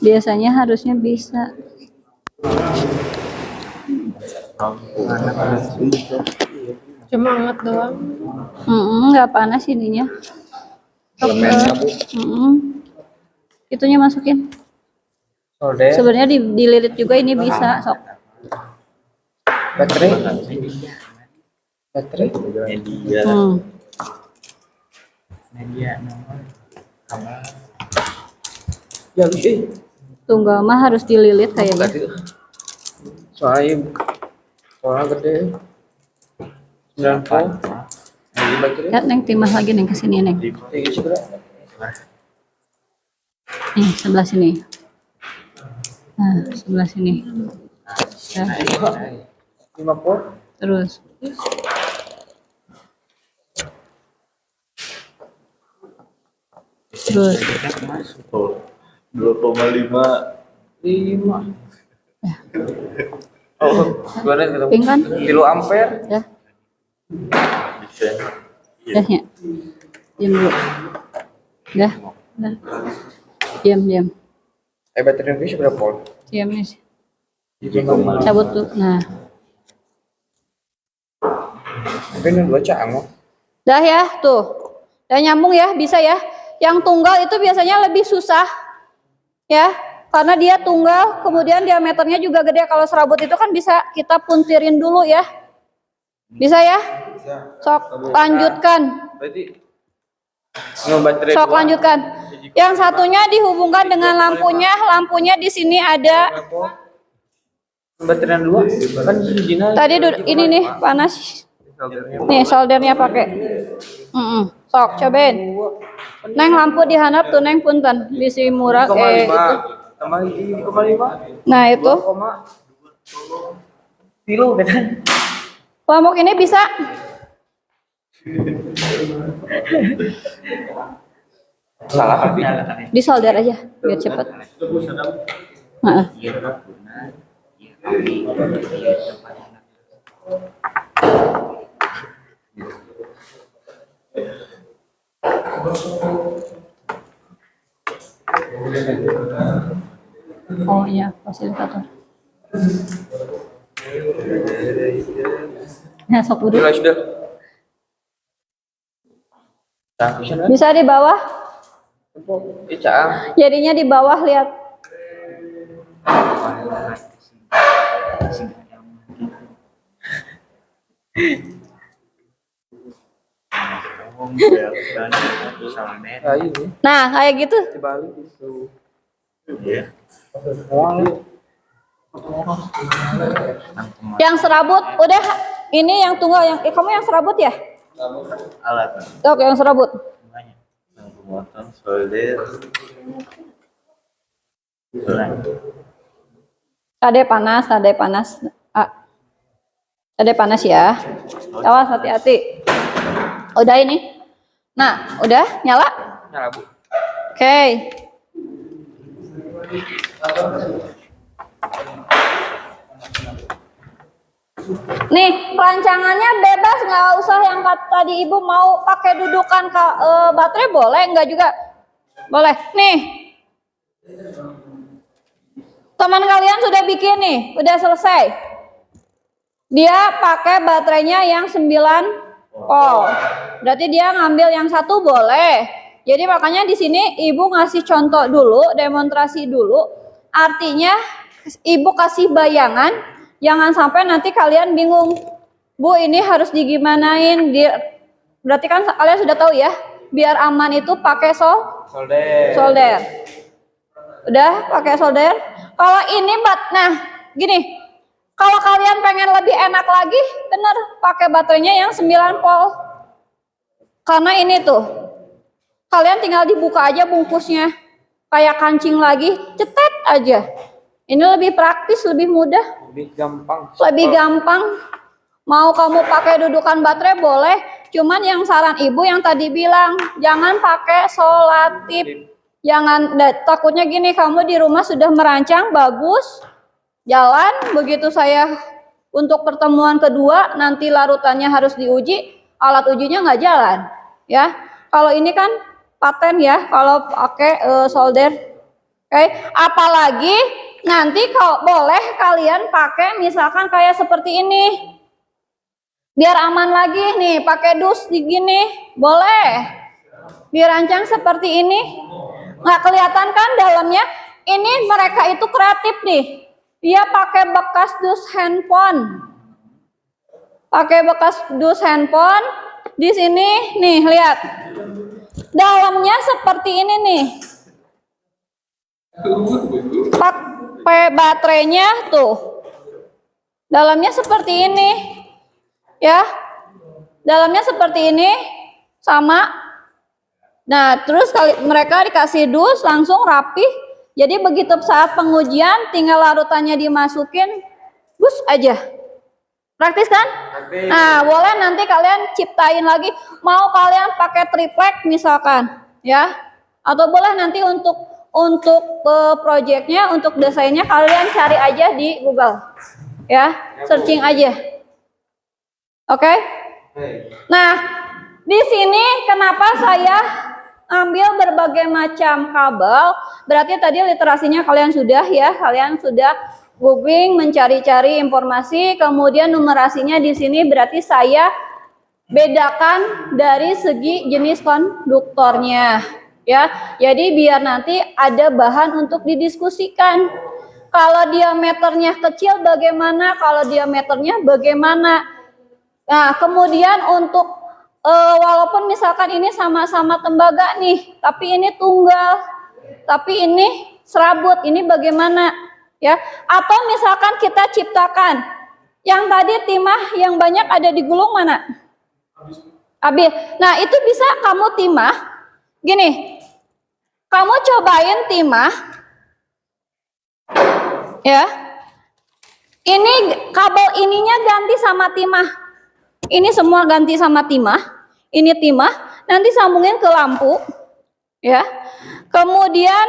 Biasanya harusnya bisa. Semangat doang. Nggak panas ininya. Elemennya, Bu. Itunya masukin. Solder. Sebenarnya dililit juga ini bisa. Sok. Baterai. Baterai. Ya, Tunggal mah harus dililit kayaknya. soalnya gede. 90. Lihat neng timah lagi neng kesini neng. Nih sebelah sini. Nah sebelah sini. Ya. 50. Terus. Terus. 2,5. 5. Oh, gimana gitu? Pink kan? 3 ampere. Ya. Ya. Diam dulu. Dah. Diam. Baterai ini berapa volt? Diam nih. Cabut tuh. Nah. Tapi ini 2 cang. Dah ya, tuh. Udah nyambung ya, bisa ya. Yang tunggal itu biasanya lebih susah. Ya, karena dia tunggal, kemudian diameternya juga gede. Kalau serabut itu kan bisa kita puntirin dulu ya. Bisa ya? Sok lanjutkan. Berarti baterai Sok lanjutkan. Yang satunya dihubungkan dengan lampunya. Lampunya di sini ada. baterai 2 kan original. Tadi ini nih panas. Nih soldernya pakai. Sok cobain. Neng lampu dihanap tuh neng punten bisi murah itu. Tambah 1,5. Nah itu. 2,3 kan. Kelompok ini bisa. Salah tapi. Di solder aja biar cepet. Heeh. Oh iya, fasilitator. Ya, sok dulu. Sudah. Bisa di bawah? Cang. Jadinya di bawah lihat. Nah, kayak gitu. Dibalik itu. Yang serabut, udah ini yang tunggal yang kamu yang serabut ya? Alat Oke, yang serabut. banyak yang pemotong solder Tade panas, tade panas. Tade panas ya. Awas hati-hati. Udah ini. Nah, udah nyala? Nyala, Bu. Oke. Nih, rancangannya bebas, nggak usah yang tadi Ibu mau pakai dudukan baterai boleh, nggak juga? Boleh. Nih. Teman kalian sudah bikin nih, udah selesai. Dia pakai baterainya yang 9 volt. Berarti dia ngambil yang satu boleh. Jadi makanya di sini Ibu ngasih contoh dulu, demonstrasi dulu. Artinya Ibu kasih bayangan, jangan sampai nanti kalian bingung. Bu, ini harus digimanain? Berarti kan kalian sudah tahu ya, biar aman itu pakai solder. Udah pakai solder. Kalau ini nah gini. Kalau kalian pengen lebih enak lagi, bener pakai baterainya yang 9 volt. Karena ini tuh, kalian tinggal dibuka aja bungkusnya. Kayak kancing lagi, cetet aja. Ini lebih praktis, lebih mudah. Lebih gampang. Lebih gampang. Mau kamu pakai dudukan baterai boleh. Cuman yang saran Ibu yang tadi bilang, jangan pakai solatif. Jangan, takutnya gini, kamu di rumah sudah merancang, bagus. Jalan, begitu saya untuk pertemuan kedua, nanti larutannya harus diuji, alat ujinya nggak jalan, ya. Kalau ini kan paten ya, kalau pakai solder, oke. Apalagi nanti kalau boleh kalian pakai misalkan kayak seperti ini, biar aman lagi nih, pakai dus di gini, boleh. Dirancang seperti ini, nggak kelihatan kan dalamnya? Ini mereka itu kreatif nih. Dia pakai bekas dus handphone. Pakai bekas dus handphone. Di sini nih, lihat. Dalamnya seperti ini nih. Pakai baterainya tuh. Dalamnya seperti ini. Ya. Dalamnya seperti ini sama. Nah, terus mereka dikasih dus langsung rapi. Jadi begitu saat pengujian tinggal larutannya dimasukin, bus aja. Praktis kan? Praktis. Nah, boleh nanti kalian ciptain lagi. Mau kalian pakai triplek misalkan, ya? Atau boleh nanti untuk proyeknya, untuk desainnya kalian cari aja di Google, ya? Searching aja. Oke? Nah, di sini kenapa saya ambil berbagai macam kabel, berarti tadi literasinya kalian sudah ya, kalian sudah googling, mencari-cari informasi, kemudian numerasinya di sini berarti saya bedakan dari segi jenis konduktornya, ya. Jadi biar nanti ada bahan untuk didiskusikan. Kalau diameternya kecil bagaimana, kalau diameternya bagaimana. Nah, kemudian untuk walaupun misalkan ini sama-sama tembaga nih, tapi ini tunggal, tapi ini serabut, ini bagaimana, ya? Atau misalkan kita ciptakan, yang tadi timah yang banyak ada di gulung mana? Habis. Nah, itu bisa kamu timah, gini, kamu cobain timah, ya. Ini kabel ininya ganti sama timah, ini semua ganti sama timah. Ini timah, nanti sambungin ke lampu, ya. Kemudian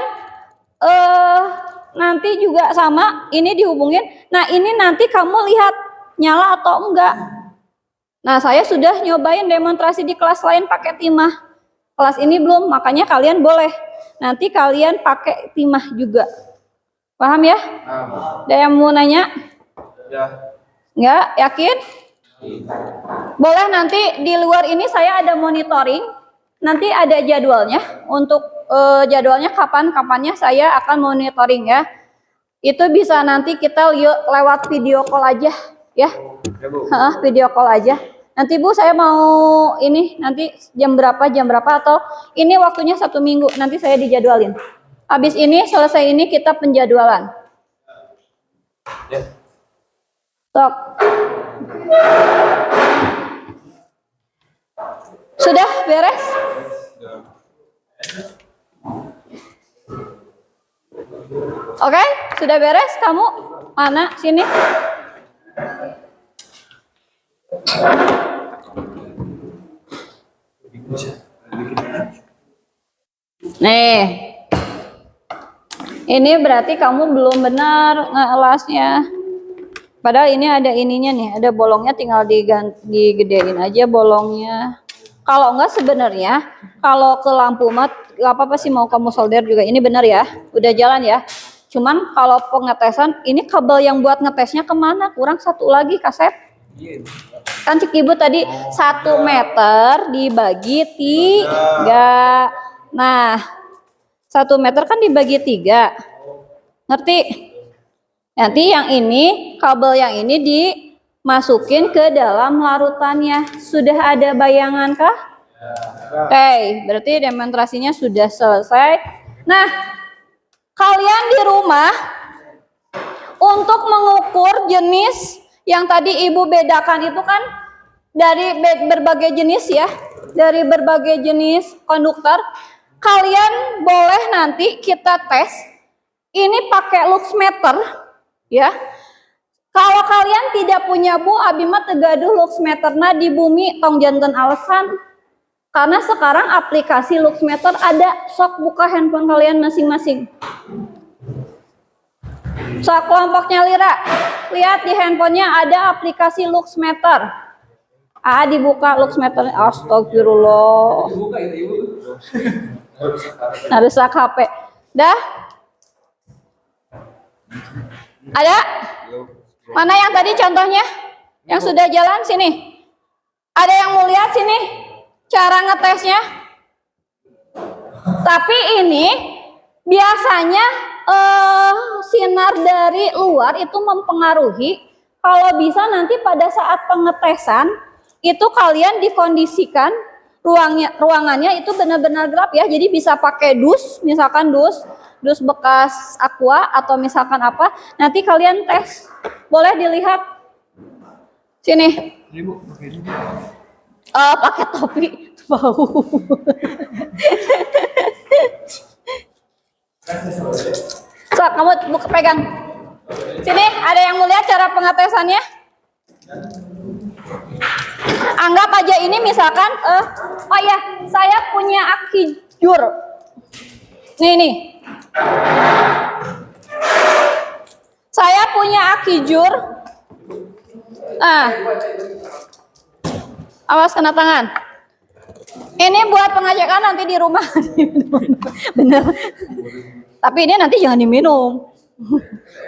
nanti juga sama, ini dihubungin. Nah, ini nanti kamu lihat nyala atau enggak. Nah, saya sudah nyobain demonstrasi di kelas lain pakai timah. Kelas ini belum, makanya kalian boleh. Nanti kalian pakai timah juga. Paham ya? Ada yang mau nanya? Ya. Enggak? Yakin? Boleh nanti di luar ini saya ada monitoring, nanti ada jadwalnya untuk jadwalnya kapan-kapannya saya akan monitoring ya. Itu bisa nanti kita lewat video call aja ya. Ya, Bu. Video call aja. Nanti Bu saya mau ini nanti jam berapa atau ini waktunya 1 minggu, nanti saya dijadwalin. Habis ini selesai ini kita penjadwalan. Stop. Sudah beres? Oke, sudah beres? Kamu mana? Sini. Nih, ini berarti kamu belum benar ngelasnya. Padahal ini ada ininya nih, ada bolongnya, tinggal digedein aja bolongnya. Kalau enggak sebenarnya, kalau ke lampu mat, gak apa-apa sih mau kamu solder juga. Ini benar ya, udah jalan ya. Cuman kalau pengetesan, ini kabel yang buat ngetesnya kemana? Kurang satu lagi kaset. Kan cik ibu tadi 1 meter dibagi 3. Nah, 1 meter kan dibagi 3. Ngerti? Nanti yang ini, kabel yang ini dimasukin ke dalam larutannya. Sudah ada bayangan kah? Oke, berarti demonstrasinya sudah selesai. Nah, kalian di rumah untuk mengukur jenis yang tadi ibu bedakan itu kan dari berbagai jenis ya, dari berbagai jenis konduktor. Kalian boleh nanti kita tes ini pakai luxmeter ya. Kalau kalian tidak punya Bu, abimah tegaduh luxmeterna di bumi tong janten alasan. Karena sekarang aplikasi luxmeter ada, sok buka handphone kalian masing-masing. Sok kelompoknya Lira, lihat di handphonenya ada aplikasi luxmeter. Dibuka luxmeter, astagfirullah. Harus HP. Dah? Ada? Mana yang tadi contohnya? Yang sudah jalan sini. Ada yang mau lihat sini? Cara ngetesnya. Tapi ini biasanya sinar dari luar itu mempengaruhi. Kalau bisa nanti pada saat pengetesan itu kalian dikondisikan ruangannya itu benar-benar gelap ya. Jadi bisa pakai dus, misalkan dus bekas aqua atau misalkan apa. Nanti kalian tes. Boleh dilihat. Sini. Pakai topi bau. So, kamu buka pegang. Sini, ada yang mau lihat cara pengetesannya? Anggap aja ini misalkan, oh ya, saya punya aki jur. Nih. Saya punya aki jur. Awas kena tangan. Ini buat pengecekan nanti di rumah. Bener. Tapi ini nanti jangan diminum.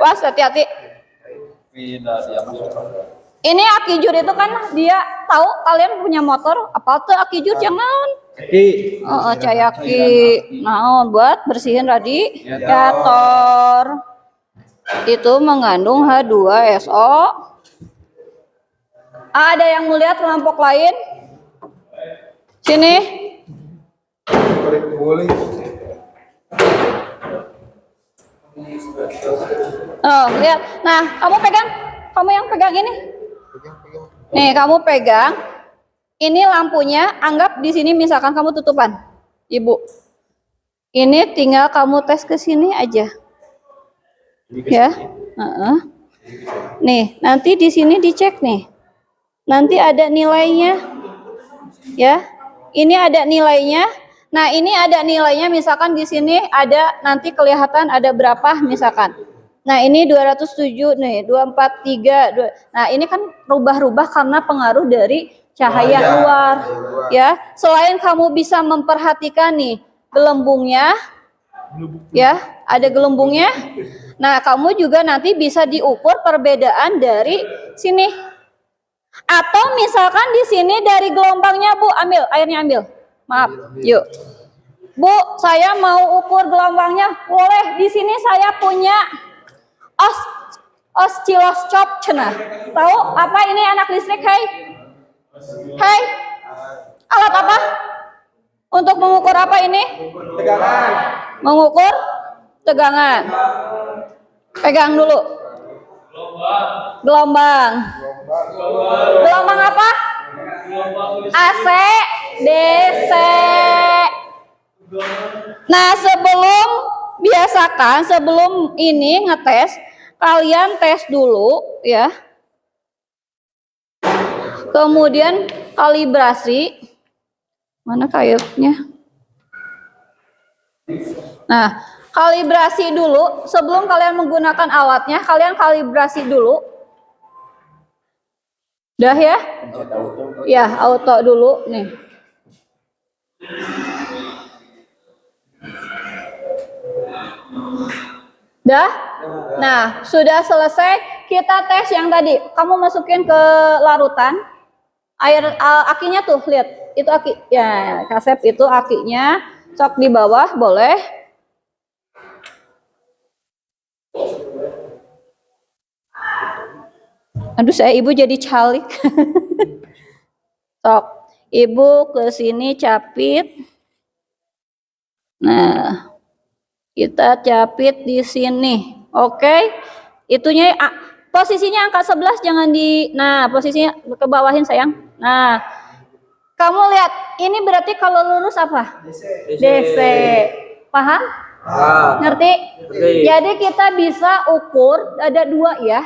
Was, hati-hati. Ini aki jur itu kan dia tahu kalian punya motor. Apa tuh aki jur jangan? Cayaki. Nah, buat bersihin radiator. Itu mengandung H2SO. Ada yang mau lihat kelompok lain? Sini. Oh, lihat. Nah, kamu pegang. Kamu yang pegang ini. Nih, kamu pegang. Ini lampunya. Anggap di sini misalkan kamu tutupan, Ibu. Ini tinggal kamu tes ke sini aja. Ya. Nih, nanti di sini dicek nih. Nanti ada nilainya, ya. Ini ada nilainya. Nah, ini ada nilainya. Misalkan di sini ada nanti kelihatan ada berapa, misalkan. Nah, ini 207 nih, 243. Nah, ini kan rubah-rubah karena pengaruh dari cahaya luar, ya. Selain kamu bisa memperhatikan nih gelembungnya, ya, ada gelembungnya. Nah, kamu juga nanti bisa diukur perbedaan dari sini. Atau misalkan di sini dari gelombangnya, Bu, ambil airnya, ambil. Maaf, yuk. Bu, saya mau ukur gelombangnya. Boleh, di sini saya punya oscilloscope cenah. Tahu apa ini anak listrik, hai? Hei, alat apa? Untuk mengukur apa ini? Tegangan. Mengukur tegangan. Pegang dulu. Gelombang. Gelombang apa? AC, DC. Nah, sebelum ini ngetes, kalian tes dulu ya. Kemudian kalibrasi. Mana kayaknya? Nah, kalibrasi dulu sebelum kalian menggunakan alatnya, kalian kalibrasi dulu. Udah ya? Ya, auto dulu nih. Dah? Nah, sudah selesai. Kita tes yang tadi. Kamu masukin ke larutan. Air akinya tuh, lihat. Itu aki. Ya, Kasep itu akinya. Cok di bawah, boleh. Aduh, ibu jadi calik. Sok, ibu ke sini capit. Nah, kita capit di sini. Oke. Itunya posisinya angka 11 jangan di. Nah, posisinya ke bawahin sayang. Nah, kamu lihat, ini berarti kalau lurus apa? DC. Paham? Ngerti? Jadi kita bisa ukur ada dua ya.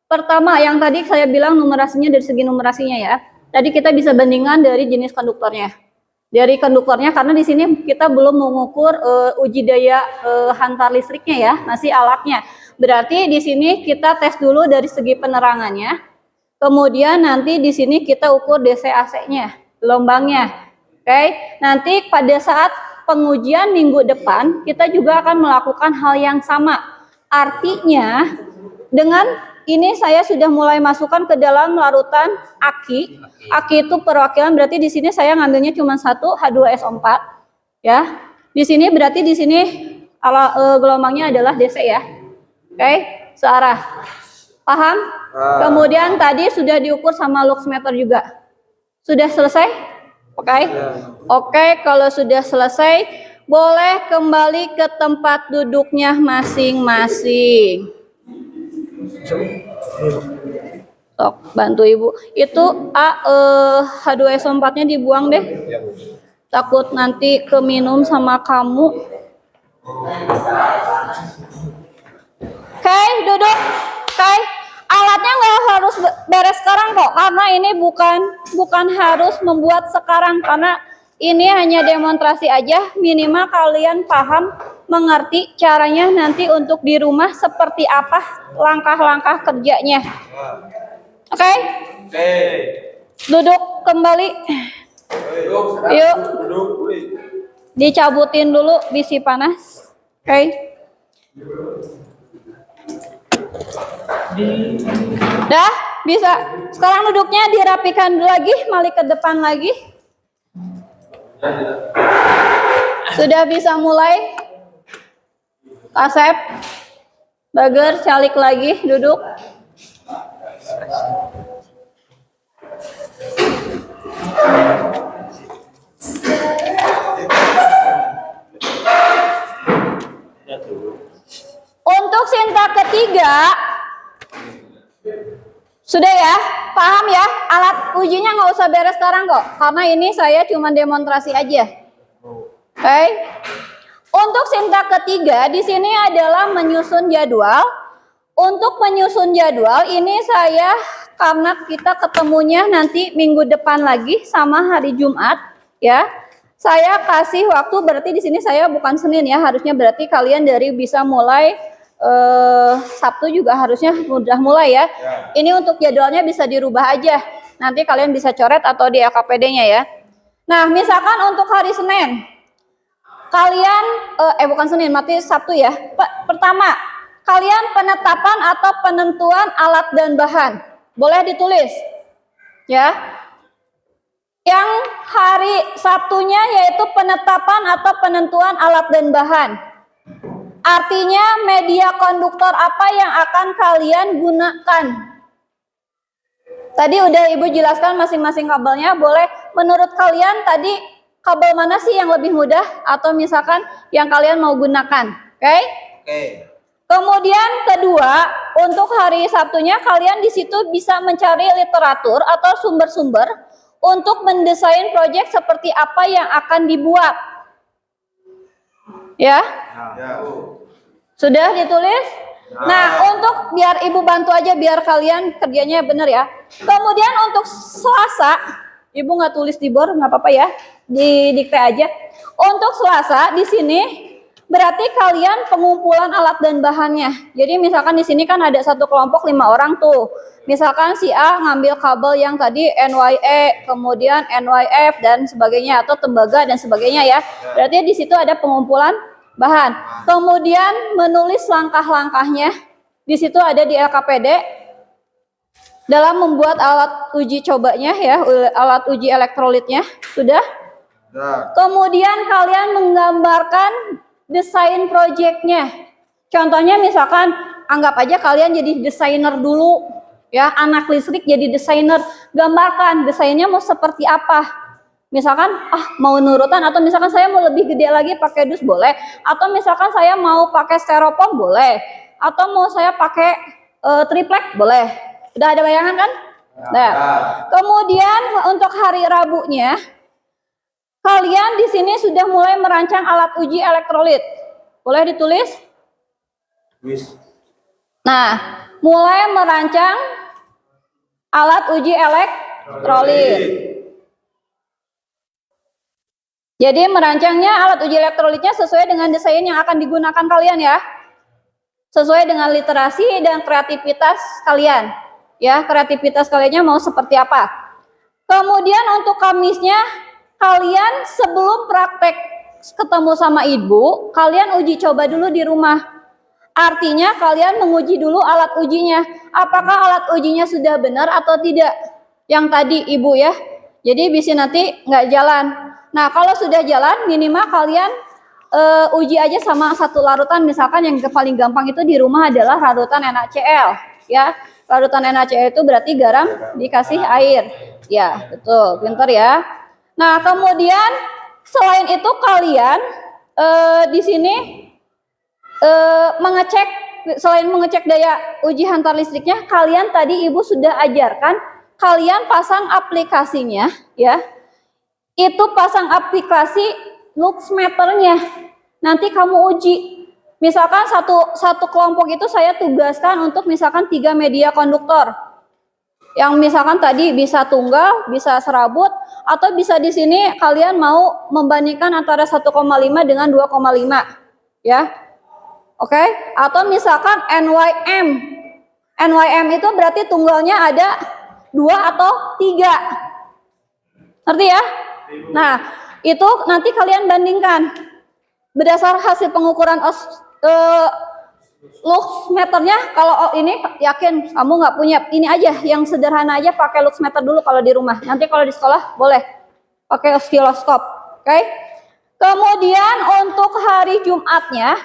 Pertama, yang tadi saya bilang numerasinya dari segi numerasinya ya. Tadi kita bisa bandingkan dari jenis konduktornya. Dari konduktornya karena di sini kita belum mengukur uji daya hantar listriknya ya, masih alatnya. Berarti di sini kita tes dulu dari segi penerangannya. Kemudian nanti di sini kita ukur DC AC-nya, gelombangnya. Oke, nanti pada saat pengujian minggu depan kita juga akan melakukan hal yang sama. Artinya dengan ini saya sudah mulai masukkan ke dalam larutan aki. Aki itu perwakilan berarti di sini saya ngambilnya cuma 1 H2SO4 ya. Di sini berarti di sini gelombangnya adalah DC ya. Oke, searah. Paham? Kemudian tadi sudah diukur sama luxmeter juga. Sudah selesai? Oke. Oke, kalau sudah selesai boleh kembali ke tempat duduknya masing-masing. Sok, bantu ibu. Itu H2SO4-nya dibuang deh. Takut nanti keminum sama kamu. Oke, duduk. Oke, alatnya nggak harus beres sekarang kok, karena ini bukan harus membuat sekarang, karena ini hanya demonstrasi aja. Minimal kalian paham, mengerti caranya nanti untuk di rumah seperti apa langkah-langkah kerjanya. Oke? Duduk kembali. Yuk. Dicabutin dulu bisi panas. Oke? Dah, bisa. Sekarang duduknya dirapikan lagi, balik ke depan lagi. Sudah bisa mulai. Kasep, Bager, calik lagi, duduk. Untuk sinta ketiga, sudah ya, paham ya? Alat ujinya nggak usah beres sekarang kok, karena ini saya cuma demonstrasi aja. Oke. Untuk sinta ketiga di sini adalah menyusun jadwal. Untuk menyusun jadwal ini saya karena kita ketemunya nanti minggu depan lagi sama hari Jumat ya. Saya kasih waktu berarti di sini saya bukan Senin ya, harusnya berarti kalian dari bisa mulai Sabtu juga harusnya udah mulai ya. Ini untuk jadwalnya bisa dirubah aja. Nanti kalian bisa coret atau di LKPD-nya ya. Nah, misalkan untuk hari Senin kalian bukan Senin, mati Sabtu ya. Pertama, kalian penetapan atau penentuan alat dan bahan. Boleh ditulis. Ya. Yang hari Sabtunya yaitu penetapan atau penentuan alat dan bahan. Artinya media konduktor apa yang akan kalian gunakan. Tadi udah Ibu jelaskan masing-masing kabelnya. Boleh menurut kalian tadi kabel mana sih yang lebih mudah atau misalkan yang kalian mau gunakan? Oke? Kemudian kedua, untuk hari Sabtunya kalian di situ bisa mencari literatur atau sumber-sumber untuk mendesain proyek seperti apa yang akan dibuat. Ya? Sudah ditulis? Nah, untuk biar Ibu bantu aja biar kalian kerjanya benar ya. Kemudian untuk Selasa, Ibu nggak tulis di board, nggak apa-apa ya, didikte aja. Untuk Selasa di sini berarti kalian pengumpulan alat dan bahannya. Jadi misalkan di sini kan ada satu kelompok 5 orang tuh. Misalkan si A ngambil kabel yang tadi NYE, kemudian NYF dan sebagainya atau tembaga dan sebagainya ya. Berarti di situ ada pengumpulan bahan. Kemudian menulis langkah-langkahnya. Di situ ada di LKPD dalam membuat alat uji cobanya ya, alat uji elektrolitnya. Sudah? Kemudian kalian menggambarkan desain proyeknya. Contohnya misalkan anggap aja kalian jadi desainer dulu ya, anak listrik jadi desainer. Gambarkan desainnya mau seperti apa. Misalkan mau nurutan atau misalkan saya mau lebih gede lagi pakai dus boleh, atau misalkan saya mau pakai styrofoam boleh, atau mau saya pakai triplek boleh. Udah ada bayangan kan? Nah, kemudian untuk hari Rabunya kalian di sini sudah mulai merancang alat uji elektrolit. Boleh ditulis? Nah, mulai merancang alat uji elektrolit. Jadi merancangnya alat uji elektrolitnya sesuai dengan desain yang akan digunakan kalian ya. Sesuai dengan literasi dan kreativitas kalian. Ya, kreativitas kaliannya mau seperti apa. Kemudian untuk Kamisnya kalian sebelum praktek ketemu sama Ibu, kalian uji coba dulu di rumah. Artinya kalian menguji dulu alat ujinya. Apakah alat ujinya sudah benar atau tidak? Yang tadi Ibu ya. Jadi bisa nanti nggak jalan. Nah kalau sudah jalan minimal kalian uji aja sama satu larutan. Misalkan yang paling gampang itu di rumah adalah larutan NaCl. Ya, larutan NaCl itu berarti garam dikasih air. Ya betul, pinter ya. Nah, kemudian selain itu kalian di sini mengecek, selain mengecek daya uji hantar listriknya, kalian tadi Ibu sudah ajarkan kalian pasang aplikasinya ya. Itu pasang aplikasi luxmeternya. Nanti kamu uji. Misalkan satu kelompok itu saya tugaskan untuk misalkan 3 media konduktor. Yang misalkan tadi bisa tunggal, bisa serabut, atau bisa di sini kalian mau membandingkan antara 1,5 dengan 2,5 ya. Oke, atau misalkan NYM. NYM itu berarti tunggalnya ada 2 atau 3. Ngerti ya? Nah, itu nanti kalian bandingkan. Berdasar hasil pengukuran luxmeternya, kalau ini yakin kamu nggak punya, ini aja yang sederhana aja, pakai luxmeter dulu kalau di rumah. Nanti kalau di sekolah boleh pakai oskiloskop, oke? Kemudian untuk hari Jumatnya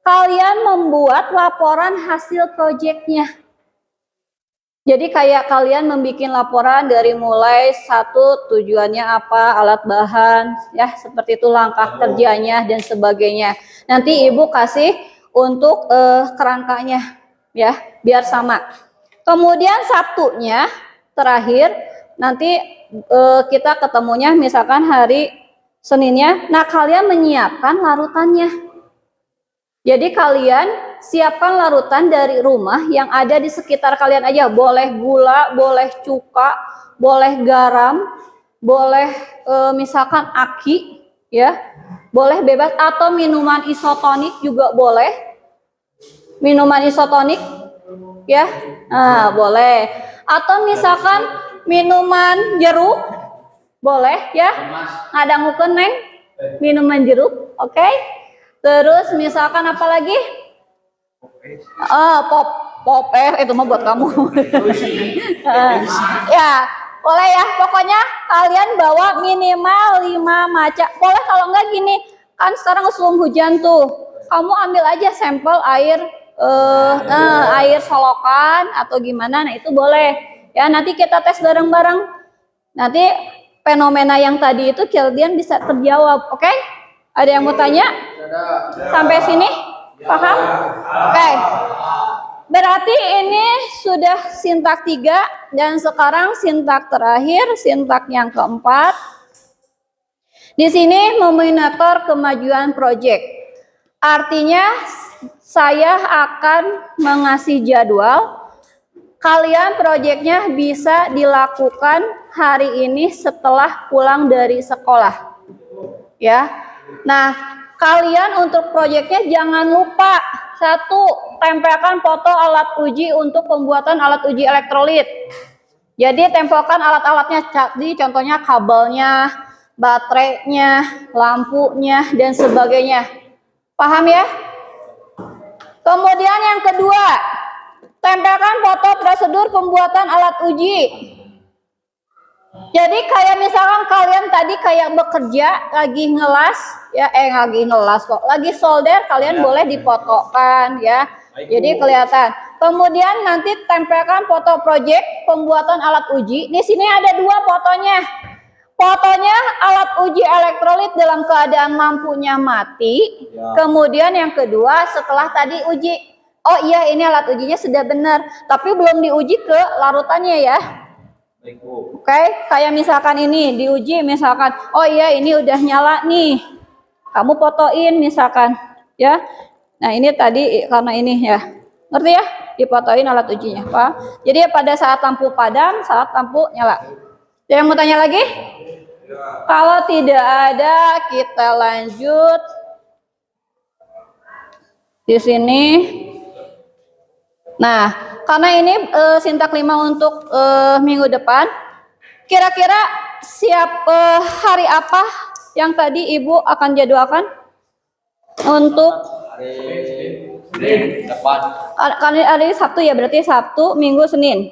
kalian membuat laporan hasil proyeknya. Jadi kayak kalian membuat laporan dari mulai satu tujuannya apa, alat bahan, ya seperti itu, langkah kerjanya dan sebagainya. Nanti Ibu kasih untuk kerangkanya ya, biar sama. Kemudian Sabtunya terakhir nanti kita ketemunya misalkan hari Seninnya. Nah, kalian menyiapkan larutannya. Jadi kalian siapkan larutan dari rumah yang ada di sekitar kalian aja. Boleh gula, boleh cuka, boleh garam, boleh misalkan aki ya. Boleh bebas, atau minuman isotonik juga boleh. Minuman isotonik ya, nah, boleh. Atau misalkan minuman jeruk boleh ya. Ngadangukeun Neng minuman jeruk, oke? Terus misalkan apa lagi? Pop itu mah buat kamu. Ya, boleh ya. Pokoknya kalian bawa minimal 5 maca. Boleh kalau enggak gini, kan sekarang musim hujan tuh. Kamu ambil aja sampel air air solokan atau gimana. Nah, itu boleh. Ya, nanti kita tes bareng-bareng. Nanti fenomena yang tadi itu kalian bisa terjawab, oke? Ada yang mau tanya? Sampai sini? Paham? Oke. Berarti ini sudah sintak 3 dan sekarang sintak terakhir, sintak yang keempat. Di sini nominator kemajuan proyek. Artinya saya akan mengasih jadwal. Kalian proyeknya bisa dilakukan hari ini setelah pulang dari sekolah. Ya. Nah, kalian untuk proyeknya jangan lupa, 1, tempelkan foto alat uji untuk pembuatan alat uji elektrolit. Jadi tempelkan alat-alatnya, jadi contohnya kabelnya, baterainya, lampunya, dan sebagainya. Paham ya? Kemudian yang kedua, tempelkan foto prosedur pembuatan alat uji. Jadi kayak misalkan kalian tadi kayak bekerja, lagi ngelas, ya lagi solder, kalian boleh difotokan ya. Jadi kelihatan. Kemudian nanti tempelkan foto project pembuatan alat uji. Di sini ada 2 fotonya. Fotonya alat uji elektrolit dalam keadaan lampunya mati. Kemudian yang kedua setelah tadi uji. Oh iya, ini alat ujinya sudah benar, tapi belum diuji ke larutannya ya. Oke, kayak misalkan ini diuji misalkan, oh iya ini udah nyala nih. Kamu fotoin misalkan ya. Nah, ini tadi karena ini ya. Ngerti ya? Difotoin alat ujinya, Pak. Jadi pada saat lampu padam, saat lampu nyala. Ada yang mau tanya lagi? Kalau tidak ada, kita lanjut di sini. Nah, karena ini sintak 5 untuk minggu depan, kira-kira siap hari apa yang tadi Ibu akan jadwalkan untuk hari Sabtu ya, berarti Sabtu, Minggu, Senin.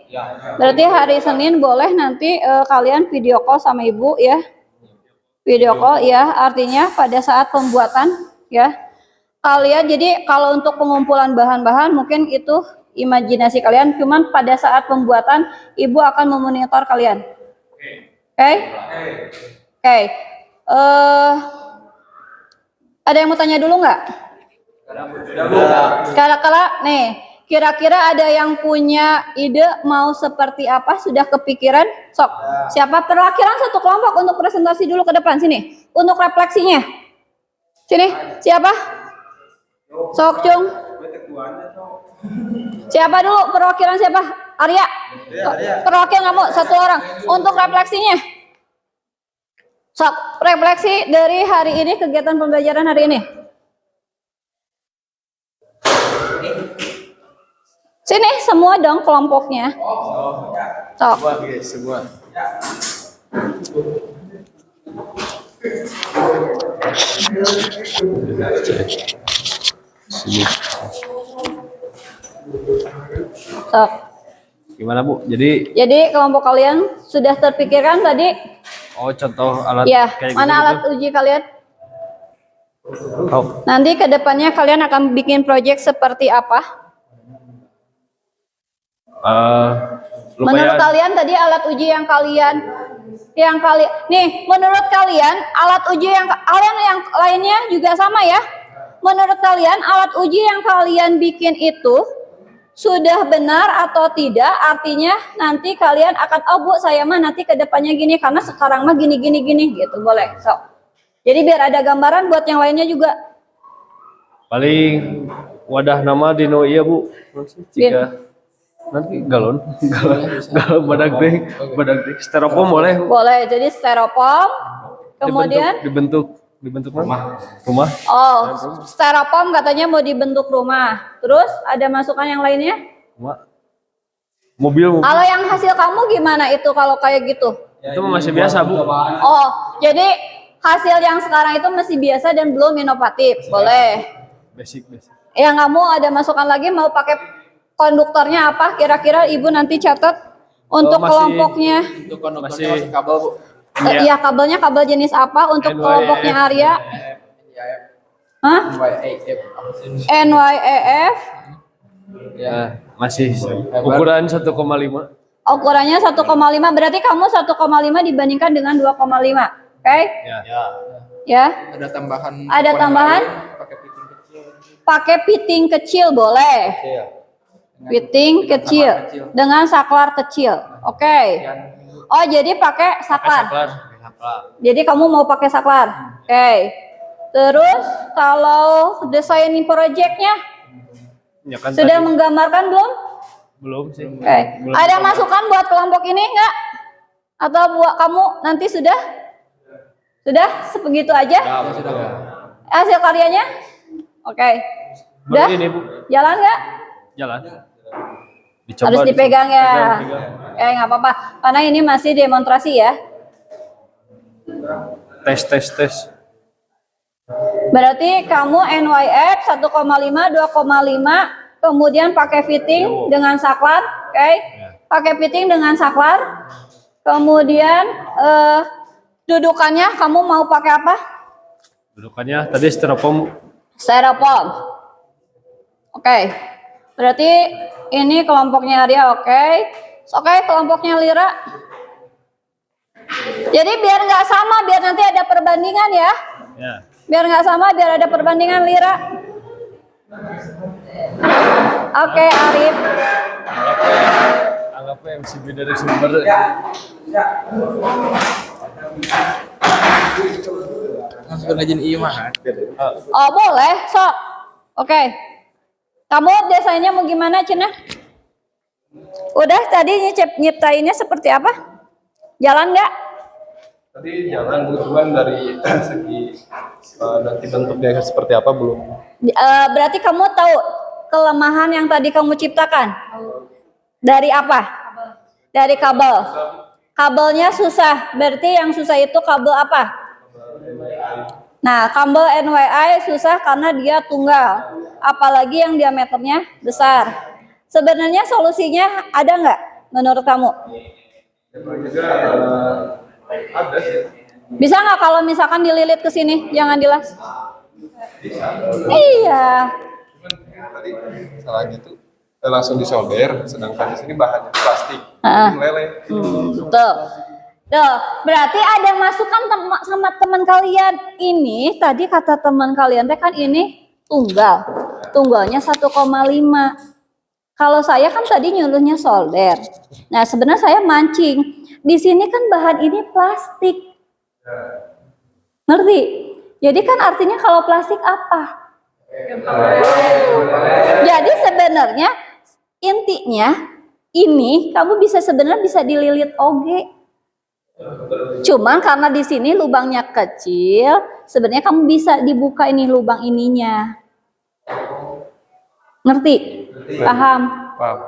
Berarti hari Senin boleh nanti kalian video call sama Ibu ya. Video call ya, artinya pada saat pembuatan ya. Kalian jadi kalau untuk pengumpulan bahan-bahan mungkin itu imajinasi kalian, cuman pada saat pembuatan Ibu akan memonitor kalian. Oke. Ada yang mau tanya dulu nggak? Kala-kala nih, kira-kira ada yang punya ide mau seperti apa? Sudah kepikiran? Sok. Siapa perwakilan satu kelompok untuk presentasi dulu ke depan sini? Untuk refleksinya. Sini, siapa? Sok Cung. Siapa dulu perwakilan siapa? Arya. Perwakilan kamu satu orang untuk refleksinya. Sok, refleksi dari hari ini, kegiatan pembelajaran hari ini. Sini semua dong kelompoknya. Sok. Semua. Sok. Gimana Bu? Jadi kelompok kalian sudah terpikirkan tadi? contoh alat Ya, kayak mana gitu. alat uji kalian? Nanti ke depannya kalian akan bikin proyek seperti apa? Menurut kalian tadi alat uji yang kalian menurut kalian alat uji yang lainnya juga sama ya? Menurut kalian alat uji yang kalian bikin itu sudah benar atau tidak? Artinya nanti kalian akan, oh Bu, saya mah nanti ke depannya gini karena sekarang mah gini gitu, boleh. So. Jadi biar ada gambaran buat yang lainnya juga. Paling wadah nama dino iya Bu. Jika nanti galon badak deh styrofoam boleh. Boleh, jadi styrofoam. Kemudian dibentuk rumah. Oh, styrofoam katanya mau dibentuk rumah. Terus ada masukan yang lainnya? Mobil. Kalau yang hasil kamu gimana itu kalau kayak gitu? Itu masih biasa Bu. Oh, jadi hasil yang sekarang itu masih biasa dan belum inovatif. Boleh. Basic. Yang kamu ada masukan lagi mau pakai konduktornya apa? Kira-kira Ibu nanti catat untuk kelompoknya. Untuk konduktornya masih kabel Bu. Iya, kabelnya kabel jenis apa untuk kelompoknya Arya? Hah? NYEF. Ya, masih ukuran 1,5. Ukurannya 1,5, berarti kamu 1,5 dibandingkan dengan 2,5. Oke? Ya. Ada tambahan. Ada tambahan? Pakai piting kecil. Pakai piting kecil boleh. Piting kecil dengan saklar kecil. Oke. Oh, jadi pakai saklar. Jadi kamu mau pakai saklar. Oke. Terus kalau desain projectnya Ya kan sudah tadi menggambarkan belum? belum sih. Oke. Ada masukan buat kelompok ini enggak? Atau buat kamu nanti sudah? Sudah sebegitu aja? Hasil karyanya? Oke. Udah? Baru ini, Bu. Jalan nggak? Jalan. Harus dipegang ya. Dipegang. Nggak apa-apa. Karena ini masih demonstrasi ya. Tes. Berarti kamu NYF 1,5, 2,5, kemudian pakai fitting dengan saklar, oke? Pakai fitting dengan saklar. Kemudian dudukannya kamu mau pakai apa? Dudukannya tadi styrofoam. Styrofoam. Oke. Berarti ini kelompoknya Arya, oke. Oke, kelompoknya Lira. Jadi biar nggak sama, biar nanti ada perbandingan ya. Ya. Biar nggak sama, biar ada perbandingan Lira. Oke, Arif. Anggapnya MCB dari sumber. Langsung ngajin iya mah. Oh, boleh, sok. Oke. Kamu desainnya mau gimana, Cina? Udah tadi nyiptainnya seperti apa? Jalan nggak? Tadi jalan cuman dari segi nanti bentuknya seperti apa belum. Berarti kamu tahu kelemahan yang tadi kamu ciptakan? Dari apa? Dari kabel. Kabelnya susah. Berarti yang susah itu kabel apa? Nah, kabel NYI susah karena dia tunggal. Apalagi yang diameternya besar. Sebenarnya solusinya ada nggak menurut kamu? Ada sih. Bisa nggak kalau misalkan dililit ke sini, jangan dilas? Bisa. Iya. Tadi salahnya tuh langsung disolder, sedangkan di sini bahannya plastik, meleleh. Betul. Tuh, berarti ada masukan sama teman kalian. Ini tadi kata teman kalian teh kan ini tunggal. Tunggalnya 1,5. Kalau saya kan tadi nyuruhnya solder. Nah, sebenarnya saya mancing. Di sini kan bahan ini plastik. Ngerti? Jadi kan artinya kalau plastik apa? Jadi sebenarnya intinya ini kamu sebenarnya bisa dililit oge. Cuman karena di sini lubangnya kecil, sebenarnya kamu bisa dibuka ini lubang ininya. Ngerti? Paham? Paham.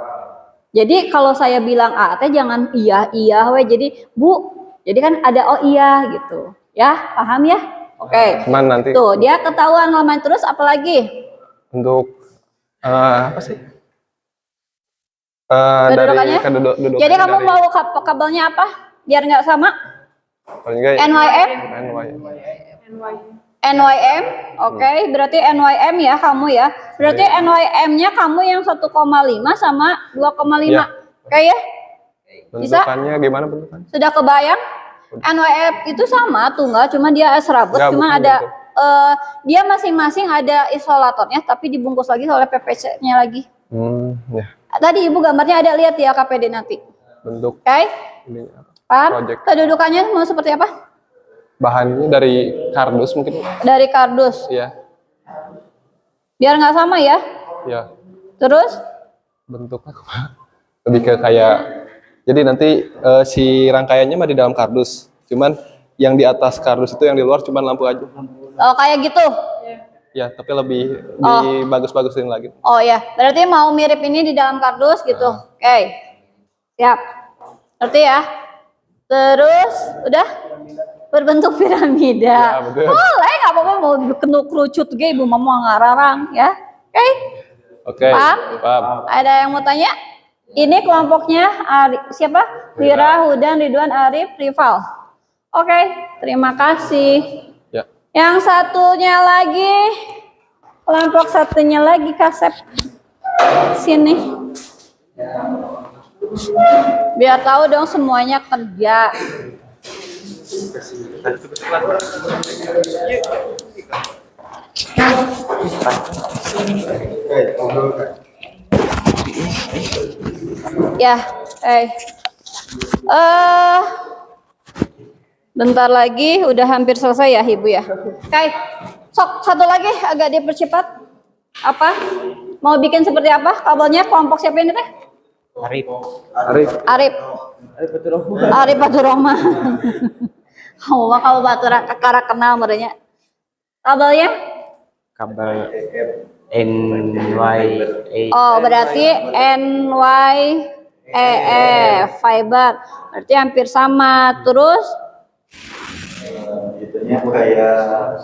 Jadi kalau saya bilang A teh jangan iya we. Jadi Bu, jadi kan ada oh iya gitu. Ya, paham ya? Oke. Cuman nanti Tuh, dia ketahuan lama terus apalagi? untuk apa sih? Kedudukannya? Dari kedudukan. Jadi kamu mau kabelnya apa? Biar nggak sama? Paling nggak NYM? NYM, oke. Berarti NYM ya kamu ya. Berarti NYM-nya kamu yang 1,5 sama 2,5. Ya. Oke ya? Bisa? bentukannya gimana bentukannya? Sudah kebayang? NYM itu sama tunggal, cuma dia serabut, Ya, cuma betul, ada betul. dia masing-masing ada isolatornya, tapi dibungkus lagi oleh PVC-nya lagi. Ya. Tadi ibu gambarnya ada lihat ya KPD nanti. Bentuk Oke? ini Paham? project. Kedudukannya mau seperti apa? Bahannya dari kardus mungkin. Dari kardus. Iya. Biar nggak sama ya. Ya. Terus? Bentuknya lebih ke kayak, jadi nanti si rangkaiannya mah di dalam kardus, cuman yang di atas kardus itu yang di luar cuman lampu aja. Oh, kayak gitu. Ya, tapi lebih dibagus-bagusin lagi. Oh ya, berarti mau mirip ini di dalam kardus gitu. Oke. Siap. Ngerti ya? Terus udah berbentuk piramida. Ya, betul. Boleh, nggak apa-apa mau kerucut ge ibu mau ngararang ya. Oke. Oke. Paham? Paham. Ada yang mau tanya? Ini kelompoknya siapa? Wira, Hudan, Ridwan, Arif, Rival. Oke, terima kasih. Ya. Yang satunya lagi, kelompok satunya lagi Kasep. Sini. Biar tahu dong semuanya kerja. Ya, bentar lagi udah hampir selesai ya Ibu ya. Kai, sok satu lagi agak dipercepat. Apa? Mau bikin seperti apa? Kabelnya kelompok siapa ini teh? Arif Batur Rahman. Kamu mah kalau Batur kakara kenal merenya. Kabelnya? Kabel NYE. Oh, berarti NYEE fiber. Berarti hampir sama. Terus Itunya kayak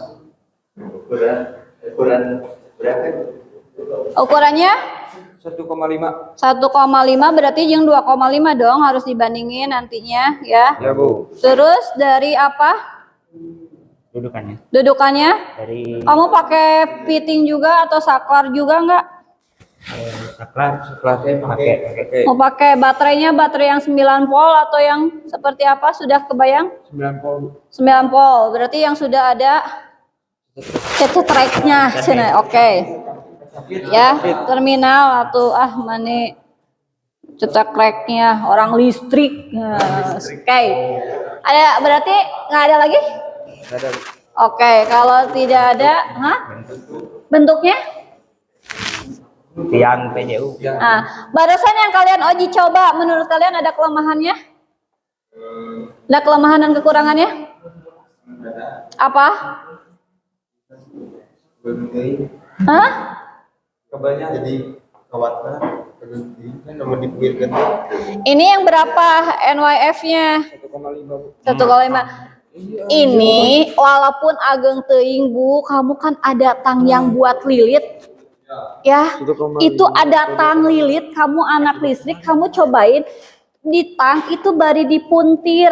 ukuran berapa? ukurannya 1,5. 1,5 berarti yang 2,5 dong harus dibandingin nantinya ya. Ya, Bu. Terus dari apa? Dudukannya? Dari Kamu pakai fitting juga atau saklar juga enggak? saklar pakai Mau pakai baterainya baterai yang 9 volt atau yang seperti apa? Sudah kebayang? 9 volt. 9 volt. Berarti yang sudah ada cetrek-nya. Oke. Ya, terminal atau mana cetrek-nya orang listrik. Oke. Ada berarti nggak ada lagi? Oke, kalau tidak ada, bentuknya? Tiang PJU. Nah, barusan yang kalian uji coba, menurut kalian ada kelemahannya? Ada kelemahan dan kekurangannya? Apa? Hah? Kabelnya jadi kawatnya berhenti kan nomor dipikirkan. Ini yang berapa NYF-nya? 1,5. 1,5. Ini walaupun ageng teuing Bu, kamu kan ada tang yang buat lilit. Ya, itu ada tang lilit, kamu anak listrik, kamu cobain di tang itu bari dipuntir.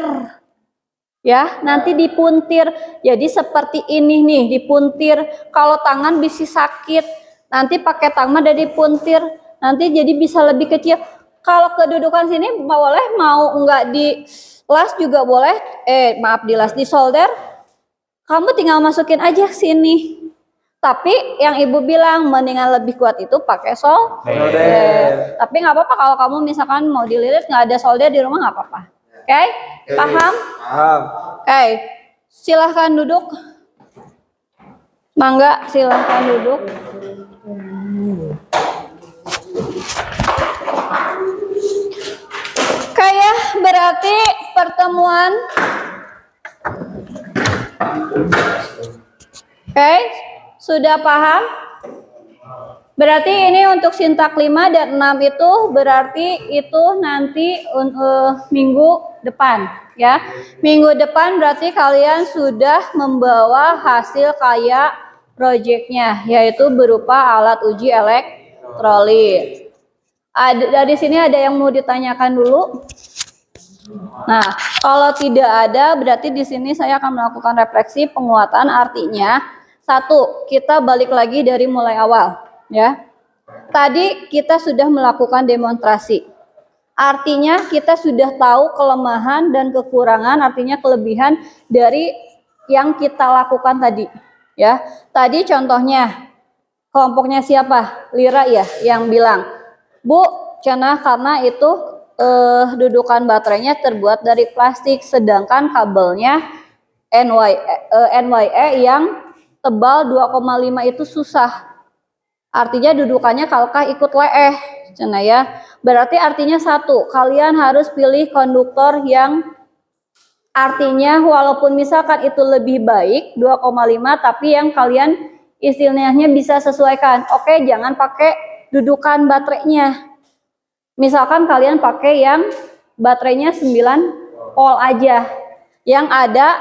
Ya, nanti dipuntir. Jadi seperti ini nih, dipuntir. Kalau tangan bisa sakit, nanti pakai tang mah dari dipuntir. Nanti jadi bisa lebih kecil. Kalau kedudukan sini boleh, mau enggak di las juga boleh. Maaf, di las, di solder. Kamu tinggal masukin aja sini. Tapi yang ibu bilang mendingan lebih kuat itu pakai solder. Tapi nggak apa-apa kalau kamu misalkan mau dililit nggak ada solder di rumah nggak apa-apa. Oke? Paham? Paham. Oke. Silahkan duduk. Mangga, silahkan duduk. Kayak berarti pertemuan. Oke, sudah paham? Berarti ini untuk sintak 5 dan 6 itu berarti itu nanti minggu depan ya. Minggu depan berarti kalian sudah membawa hasil kayak proyeknya, yaitu berupa alat uji elektrolit. Dari sini ada yang mau ditanyakan dulu? Nah, kalau tidak ada berarti di sini saya akan melakukan refleksi penguatan. Artinya satu, kita balik lagi dari mulai awal ya. Tadi kita sudah melakukan demonstrasi. Artinya kita sudah tahu kelemahan dan kekurangan, artinya kelebihan dari yang kita lakukan tadi ya. Tadi contohnya kelompoknya siapa? Lira ya yang bilang, Bu, cenah karena itu dudukan baterainya terbuat dari plastik, sedangkan kabelnya NYE yang tebal 2,5 itu susah. Artinya dudukannya kalkah ikut leeh, cenah ya. Berarti artinya satu, kalian harus pilih konduktor yang artinya walaupun misalkan itu lebih baik 2,5 tapi yang kalian istilahnya bisa sesuaikan. Oke, jangan pakai dudukan baterainya. Misalkan kalian pakai yang baterainya 9 volt aja, yang ada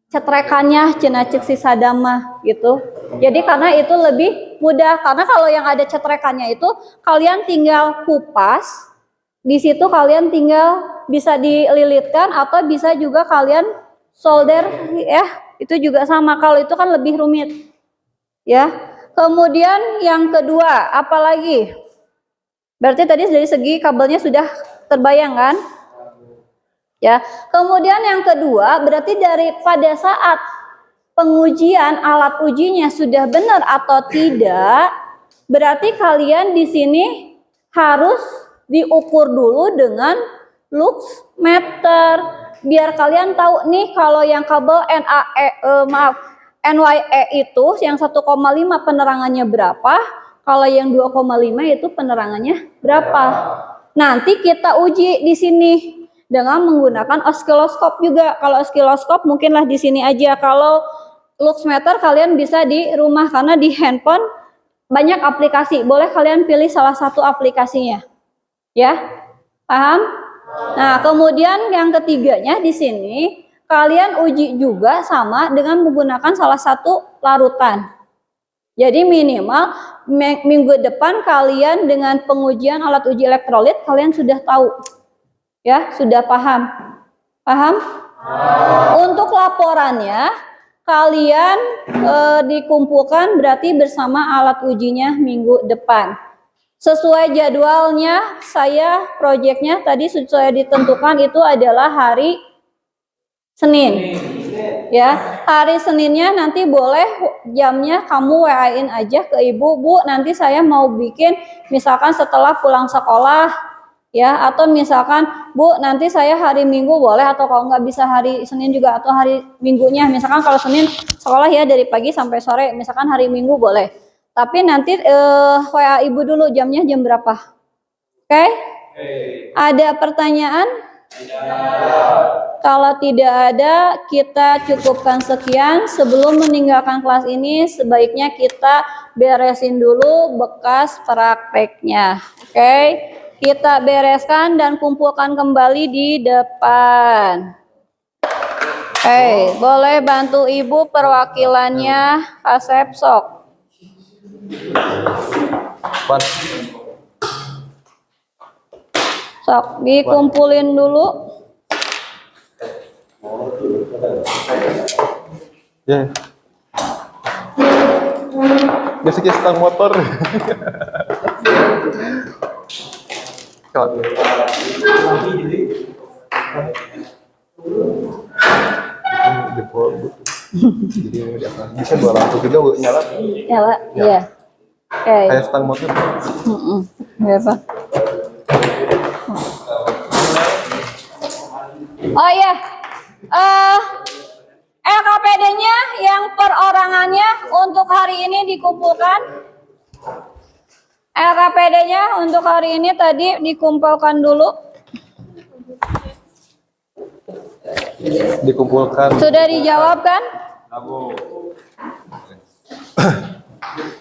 cetrekannya cenah cek si sadama gitu. Jadi karena itu lebih mudah, karena kalau yang ada cetrekannya itu kalian tinggal kupas, di situ kalian tinggal bisa dililitkan atau bisa juga kalian solder ya, itu juga sama. Kalau itu kan lebih rumit ya. Kemudian yang kedua, apalagi? Berarti tadi dari segi kabelnya sudah Terbayang kan? Ya. Kemudian yang kedua, berarti pada saat pengujian alat ujinya sudah benar atau tidak, berarti kalian di sini harus diukur dulu dengan lux meter biar kalian tahu nih kalau yang kabel NYE itu yang 1,5 penerangannya berapa, kalau yang 2,5 itu penerangannya berapa. Nanti kita uji di sini dengan menggunakan oscilloscope juga. Kalau oscilloscope mungkinlah di sini aja. Kalau lux meter kalian bisa di rumah karena di handphone banyak aplikasi. Boleh kalian pilih salah satu aplikasinya. Ya. Paham? Nah, kemudian yang ketiganya di sini kalian uji juga sama dengan menggunakan salah satu larutan. Jadi minimal minggu depan kalian dengan pengujian alat uji elektrolit kalian sudah tahu. Ya, sudah paham? Paham? Untuk laporannya kalian dikumpulkan berarti bersama alat ujinya minggu depan. Sesuai jadwalnya, proyeknya tadi sesuai ditentukan itu adalah hari Senin. Ya, hari Seninnya nanti boleh jamnya kamu WA-in aja ke ibu, Bu, nanti saya mau bikin misalkan setelah pulang sekolah. Ya, atau misalkan Bu nanti saya hari Minggu boleh, atau kalau nggak bisa hari Senin juga atau hari Minggunya, misalkan kalau Senin sekolah ya dari pagi sampai sore, misalkan hari Minggu boleh, tapi nanti WA ibu dulu jamnya jam berapa. Oke? Ada pertanyaan? Kalau tidak ada, kita cukupkan sekian. Sebelum meninggalkan kelas ini sebaiknya kita beresin dulu bekas prakteknya. Oke? Kita bereskan dan kumpulkan kembali di depan. Boleh bantu ibu perwakilannya Asep sok. Sok dikumpulin dulu. Ya. Biasanya stang motor. Bisa dua lampu juga nyala. Nyala, iya. Kayak stang motor. Berapa? Oh iya, LKPD-nya yang perorangannya untuk hari ini dikumpulkan. LKPD-nya untuk hari ini tadi dikumpulkan dulu. Dikumpulkan. Sudah dijawab kan?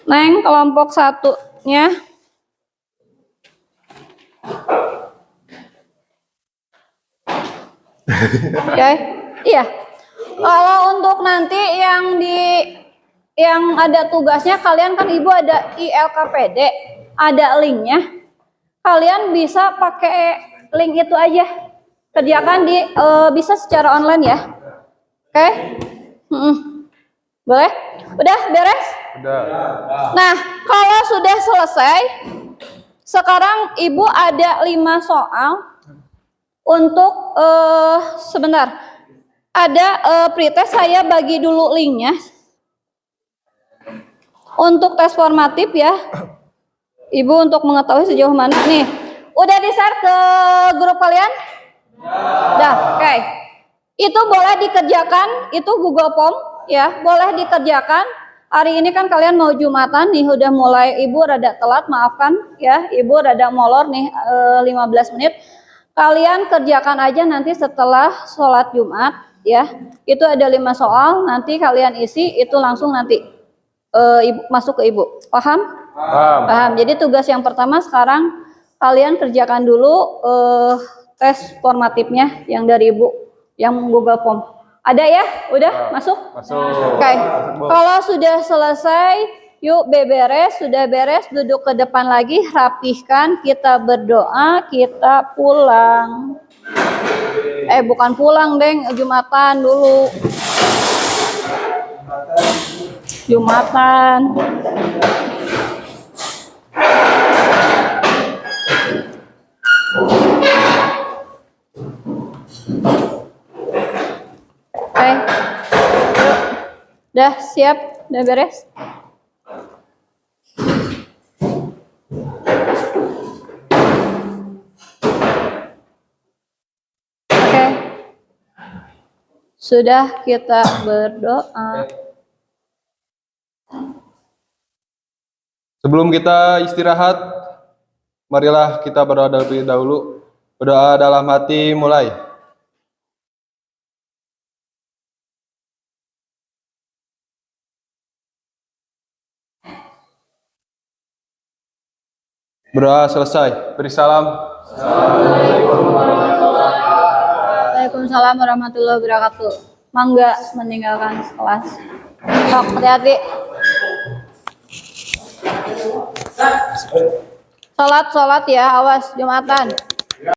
Neng, kelompok satunya. Oke, iya. Kalau untuk nanti yang ada tugasnya, kalian kan ibu ada ILKPD, ada linknya. Kalian bisa pakai link itu aja, kerjakan bisa secara online ya. Oke? Boleh? Udah beres? Udah. Nah, kalau sudah selesai, sekarang ibu ada 5 soal untuk sebentar. Ada pretest, saya bagi dulu linknya. Untuk tes formatif ya, ibu untuk mengetahui sejauh mana nih. Udah di-share ke grup kalian? Udah, oke. Itu boleh dikerjakan, itu Google Form ya, boleh dikerjakan. Hari ini kan kalian mau Jumatan nih, udah mulai, ibu rada telat, maafkan ya, ibu rada molor nih 15 menit. Kalian kerjakan aja nanti setelah sholat Jumat ya. Itu ada 5 soal, nanti kalian isi, itu langsung nanti ibu masuk ke ibu. Paham? Paham. Jadi tugas yang pertama sekarang kalian kerjakan dulu tes formatifnya yang dari ibu, yang Google Form. Ada ya? Udah masuk? Masuk. Oke. Kalau sudah selesai, yuk beberes, sudah beres, duduk ke depan lagi, rapihkan, kita berdoa, kita pulang. Bukan pulang, Deng, Jumatan dulu. Jumatan. Oke. Yuk. Udah siap? Udah beres? Oke. Sudah, kita berdoa. Sebelum kita istirahat, marilah kita berdoa terlebih dahulu. Berdoa dalam hati mulai. Berdoa selesai. Beri salam. Waalaikumsalam warahmatullahi wabarakatuh. Mangga meninggalkan kelas. Sok, hati-hati. Sholat ya, awas Jumatan.